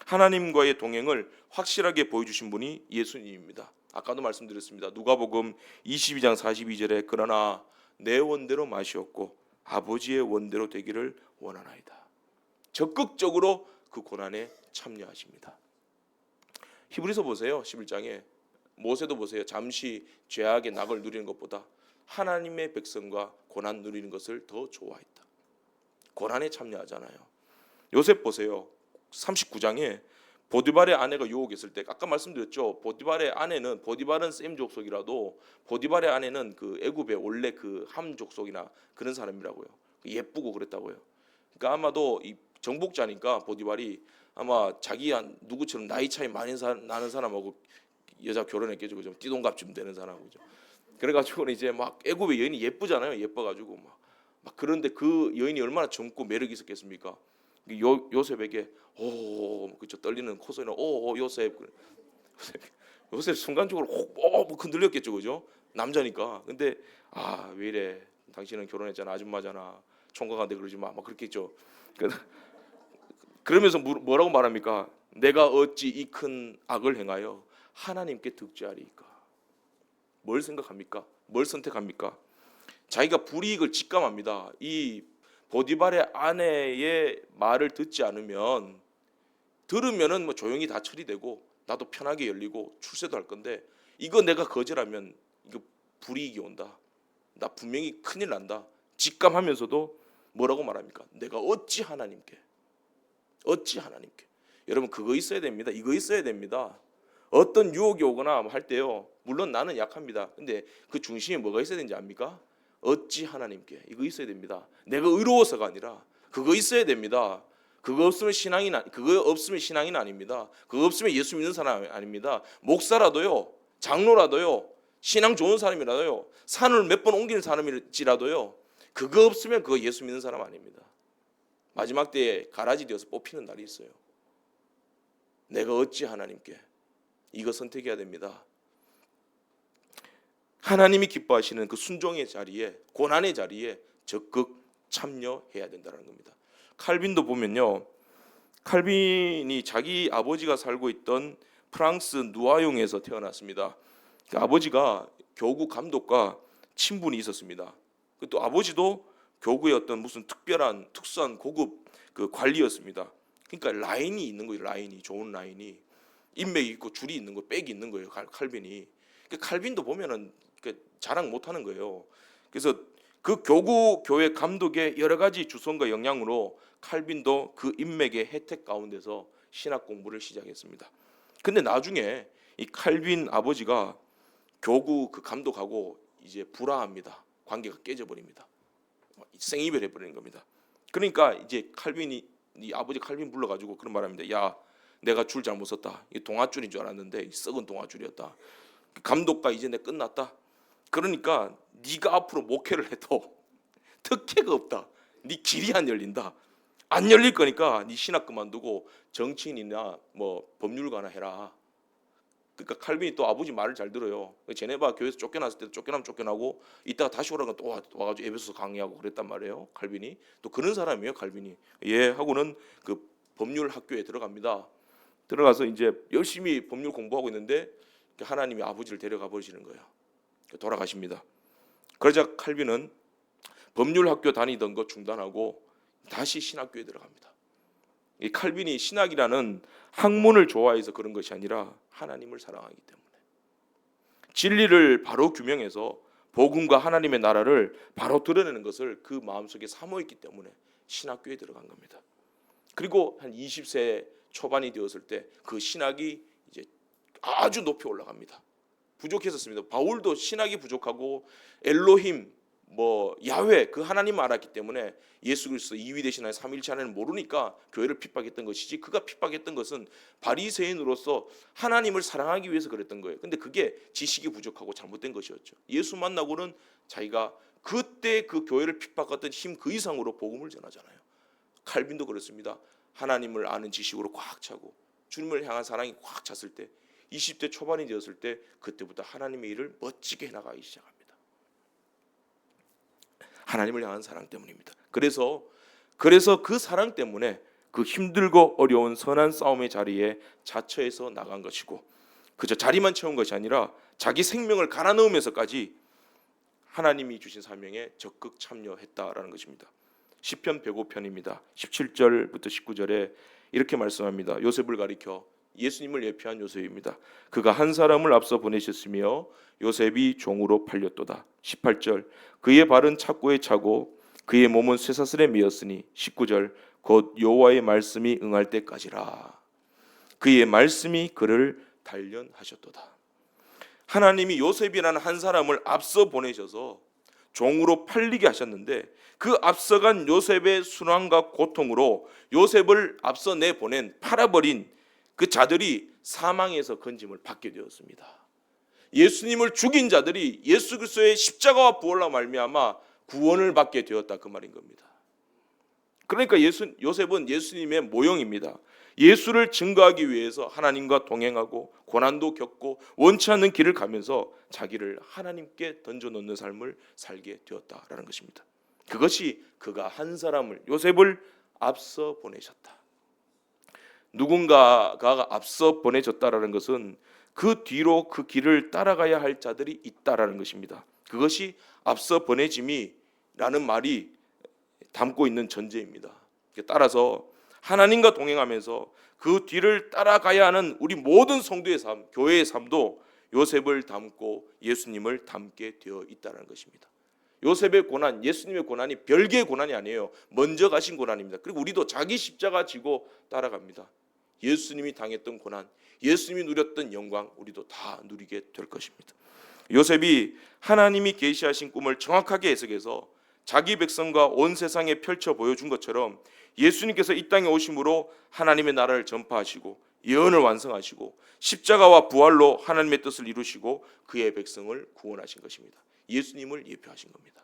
하나님과의 동행을 확실하게 보여주신 분이 예수님입니다. 아까도 말씀드렸습니다. 누가복음 22장 42절에 그러나 내 원대로 마시옵고 아버지의 원대로 되기를 원하나이다. 적극적으로 그 고난에 참여하십니다. 히브리서 보세요. 11장에 모세도 보세요. 잠시 죄악의 낙을 누리는 것보다 하나님의 백성과 고난 누리는 것을 더 좋아했다. 고난에 참여하잖아요. 요셉 보세요. 39장에 보디발의 아내가 유혹했을 때, 아까 말씀드렸죠. 보디발의 아내는, 보디발은 셈 족속이라도 보디발의 아내는 그 애굽의 원래 그 함 족속이나 그런 사람이라고요. 예쁘고 그랬다고요. 그러니까 아마도 이 정복자니까 보디발이 아마 자기 누구처럼 나이 차이 많이 나는 사람하고 여자 결혼했겠죠. 그죠? 띠동갑쯤 되는 사람이죠. 그래가지고 이제 막 애굽의 여인이 예쁘잖아요. 예뻐가지고 막 그런데 그 여인이 얼마나 젊고 매력이 있었겠습니까? 요셉에게 그저 떨리는 코소리는 요셉 순간적으로 흔들렸겠죠. 그죠? 남자니까. 근데 왜 이래? 당신은 결혼했잖아. 아줌마잖아. 총각한테 그러지 마. 막 그렇겠죠. 그러면서 뭐라고 말합니까? 내가 어찌 이 큰 악을 행하여 하나님께 득죄하리이까? 뭘 생각합니까? 뭘 선택합니까? 자기가 불이익을 직감합니다. 이 보디발의 아내의 말을 듣지 않으면, 들으면은 뭐 조용히 다 처리되고 나도 편하게 열리고 출세도 할 건데, 이거 내가 거절하면 이거 불이익이 온다. 나 분명히 큰일 난다. 직감하면서도 뭐라고 말합니까? 내가 어찌 하나님께. 여러분, 그거 있어야 됩니다. 이거 있어야 됩니다. 어떤 유혹이 오거나 할 때요, 물론 나는 약합니다. 근데 그 중심에 뭐가 있어야 되는지 압니까? 어찌 하나님께. 이거 있어야 됩니다. 내가 의로워서가 아니라 그거 있어야 됩니다. 그거 없으면 신앙인 아닙니다. 그거 없으면 예수 믿는 사람 아닙니다. 목사라도요, 장로라도요, 신앙 좋은 사람이라도요, 산을 몇 번 옮기는 사람일지라도요, 그거 없으면 그거 예수 믿는 사람 아닙니다. 마지막 때에 가라지 되어서 뽑히는 날이 있어요. 내가 어찌 하나님께. 이거 선택해야 됩니다. 하나님이 기뻐하시는 그 순종의 자리에, 고난의 자리에 적극 참여해야 된다는 겁니다. 칼빈도 보면요, 칼빈이 자기 아버지가 살고 있던 프랑스 누아용에서 태어났습니다. 그 아버지가 교구 감독과 친분이 있었습니다. 또 아버지도 교구의 어떤 무슨 특수한 고급 그 관리였습니다. 그러니까 라인이 있는 거예요. 좋은 라인이, 인맥이 있고 줄이 있는 거, 백이 있는 거예요. 칼빈이. 칼빈도 보면은 자랑 못하는 거예요. 그래서 그 교구 교회 감독의 여러 가지 주선과 영향으로 칼빈도 그 인맥의 혜택 가운데서 신학 공부를 시작했습니다. 근데 나중에 이 칼빈 아버지가 교구 그 감독하고 이제 불화합니다. 관계가 깨져버립니다. 생이별해 버리는 겁니다. 그러니까 이제 이 아버지 칼빈 불러가지고 그런 말합니다. 야, 내가 줄 잘못 썼다. 이 동아줄인 줄 알았는데 썩은 동아줄이었다. 감독과 이제 내 끝났다. 그러니까 네가 앞으로 목회를 해도 특혜가 없다. 네 길이 안 열린다. 안 열릴 거니까 네 신학 그만두고 정치인이나 뭐 법률가나 해라. 그러니까 칼빈이 또 아버지 말을 잘 들어요. 제네바 교회에서 쫓겨났을 때도 쫓겨나면 쫓겨나고, 이따가 다시 오라면 또 와가지고 에베소서 강의하고 그랬단 말이에요. 칼빈이 또 그런 사람이에요. 칼빈이 예 하고는 그 법률 학교에 들어갑니다. 들어가서 이제 열심히 법률 공부하고 있는데 하나님이 아버지를 데려가 버리시는 거예요. 돌아가십니다. 그러자 칼빈은 법률 학교 다니던 거 중단하고 다시 신학교에 들어갑니다. 이 칼빈이 신학이라는 학문을 좋아해서 그런 것이 아니라 하나님을 사랑하기 때문에, 진리를 바로 규명해서 복음과 하나님의 나라를 바로 드러내는 것을 그 마음속에 사모했기 때문에 신학교에 들어간 겁니다. 그리고 한 20세 초반이 되었을 때 그 신학이 이제 아주 높이 올라갑니다. 부족했었습니다. 바울도 신학이 부족하고 엘로힘, 뭐 야훼, 그 하나님 알았기 때문에 예수 그리스도 2위 되신 하나님, 삼위일체 하나님 모르니까 교회를 핍박했던 것이지, 그가 핍박했던 것은 바리새인으로서 하나님을 사랑하기 위해서 그랬던 거예요. 근데 그게 지식이 부족하고 잘못된 것이었죠. 예수 만나고는 자기가 그때 그 교회를 핍박했던 힘 그 이상으로 복음을 전하잖아요. 칼빈도 그렇습니다. 하나님을 아는 지식으로 꽉 차고 주님을 향한 사랑이 꽉 찼을 때, 20대 초반이 되었을 때 그때부터 하나님의 일을 멋지게 해나가기 시작합니다. 하나님을 향한 사랑 때문입니다. 그래서 그 사랑 때문에 그 힘들고 어려운 선한 싸움의 자리에 자처해서 나간 것이고, 그저 자리만 채운 것이 아니라 자기 생명을 갈아 넣으면서까지 하나님이 주신 사명에 적극 참여했다라는 것입니다. 시편 105편입니다. 17절부터 19절에 이렇게 말씀합니다. 요셉을 가리켜, 예수님을 예표한 요셉입니다. 그가 한 사람을 앞서 보내셨으며 요셉이 종으로 팔렸도다. 18절, 그의 발은 착고에 차고 그의 몸은 쇠사슬에 매였으니. 19절, 곧 여호와의 말씀이 응할 때까지라. 그의 말씀이 그를 단련하셨도다. 하나님이 요셉이라는 한 사람을 앞서 보내셔서 종으로 팔리게 하셨는데, 그 앞서간 요셉의 순환과 고통으로 요셉을 앞서 내보낸, 팔아버린 그 자들이 사망에서 건짐을 받게 되었습니다. 예수님을 죽인 자들이 예수 그리스도의 십자가와 부활로 말미암아 구원을 받게 되었다, 그 말인 겁니다. 그러니까 요셉은 예수님의 모형입니다. 예수를 증거하기 위해서 하나님과 동행하고 고난도 겪고 원치 않는 길을 가면서 자기를 하나님께 던져놓는 삶을 살게 되었다라는 것입니다. 그것이 그가 한 사람을, 요셉을 앞서 보내셨다. 누군가가 앞서 보내졌다라는 것은 그 뒤로 그 길을 따라가야 할 자들이 있다라는 것입니다. 그것이 앞서 보내짐이라는 말이 담고 있는 전제입니다. 따라서 하나님과 동행하면서 그 뒤를 따라가야 하는 우리 모든 성도의 삶, 교회의 삶도 요셉을 닮고 예수님을 닮게 되어 있다는 것입니다. 요셉의 고난, 예수님의 고난이 별개의 고난이 아니에요. 먼저 가신 고난입니다. 그리고 우리도 자기 십자가 지고 따라갑니다. 예수님이 당했던 고난, 예수님이 누렸던 영광, 우리도 다 누리게 될 것입니다. 요셉이 하나님이 계시하신 꿈을 정확하게 해석해서 자기 백성과 온 세상에 펼쳐 보여준 것처럼 예수님께서 이 땅에 오심으로 하나님의 나라를 전파하시고 예언을 완성하시고 십자가와 부활로 하나님의 뜻을 이루시고 그의 백성을 구원하신 것입니다. 예수님을 예표하신 겁니다.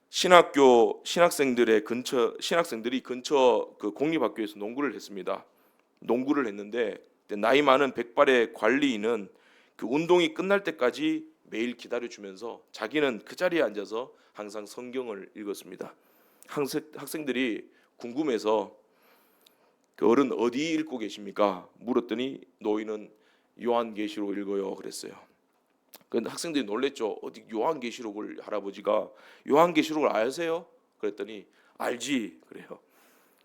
신학생들이 근처 그 공립학교에서 농구를 했습니다. 농구를 했는데 나이 많은 백발의 관리인은 그 운동이 끝날 때까지 매일 기다려주면서 자기는 그 자리에 앉아서 항상 성경을 읽었습니다. 학생들이 궁금해서 그 어른 어디 읽고 계십니까? 물었더니 노인은 요한계시록 읽어요 그랬어요. 근데 학생들이 놀랬죠. 어디 요한계시록을 할아버지가 요한계시록을 아세요? 그랬더니 알지 그래요.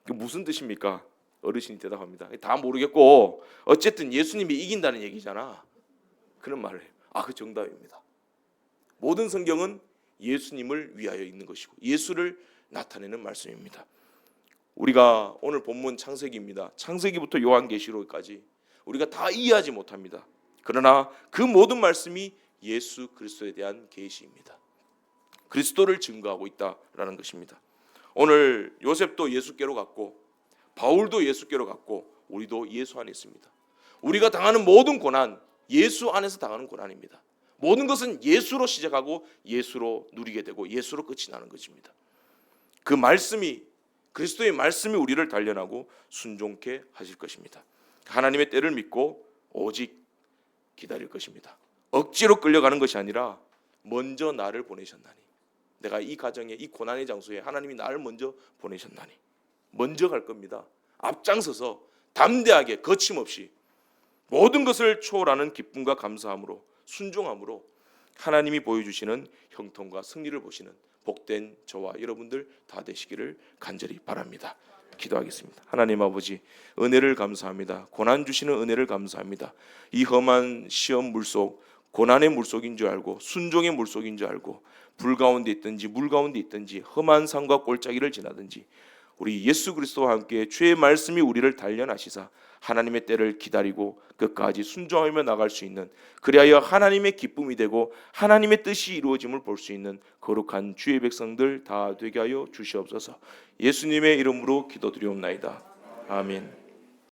그 무슨 뜻입니까? 어르신이 대답합니다. 다 모르겠고 어쨌든 예수님이 이긴다는 얘기잖아. 그런 말을 해요. 그 정답입니다. 모든 성경은 예수님을 위하여 있는 것이고 예수를 나타내는 말씀입니다. 우리가 오늘 본문 창세기입니다. 창세기부터 요한계시록까지 우리가 다 이해하지 못합니다. 그러나 그 모든 말씀이 예수 그리스도에 대한 계시입니다. 그리스도를 증거하고 있다라는 것입니다. 오늘 요셉도 예수께로 갔고 바울도 예수께로 갔고 우리도 예수 안에 있습니다. 우리가 당하는 모든 고난 예수 안에서 당하는 고난입니다. 모든 것은 예수로 시작하고 예수로 누리게 되고 예수로 끝이 나는 것입니다. 그 말씀이 그리스도의 말씀이 우리를 단련하고 순종케 하실 것입니다. 하나님의 때를 믿고 오직 기다릴 것입니다. 억지로 끌려가는 것이 아니라 먼저 나를 보내셨나니 내가 이 가정에 이 고난의 장소에 하나님이 나를 먼저 보내셨나니 먼저 갈 겁니다. 앞장서서 담대하게 거침없이 모든 것을 초월하는 기쁨과 감사함으로 순종함으로 하나님이 보여주시는 형통과 승리를 보시는 복된 저와 여러분들 다 되시기를 간절히 바랍니다. 기도하겠습니다. 하나님 아버지 은혜를 감사합니다. 고난 주시는 은혜를 감사합니다. 이 험한 시험 물속 고난의 물속인 줄 알고 순종의 물속인 줄 알고 불 가운데 있든지 물 가운데 있든지 험한 산과 골짜기를 지나든지 우리 예수 그리스도와 함께 주의 말씀이 우리를 단련하시사 하나님의 때를 기다리고 끝까지 순종하며 나갈 수 있는 그리하여 하나님의 기쁨이 되고 하나님의 뜻이 이루어짐을 볼 수 있는 거룩한 주의 백성들 다 되게 하여 주시옵소서. 예수님의 이름으로 기도드리옵나이다. 아멘.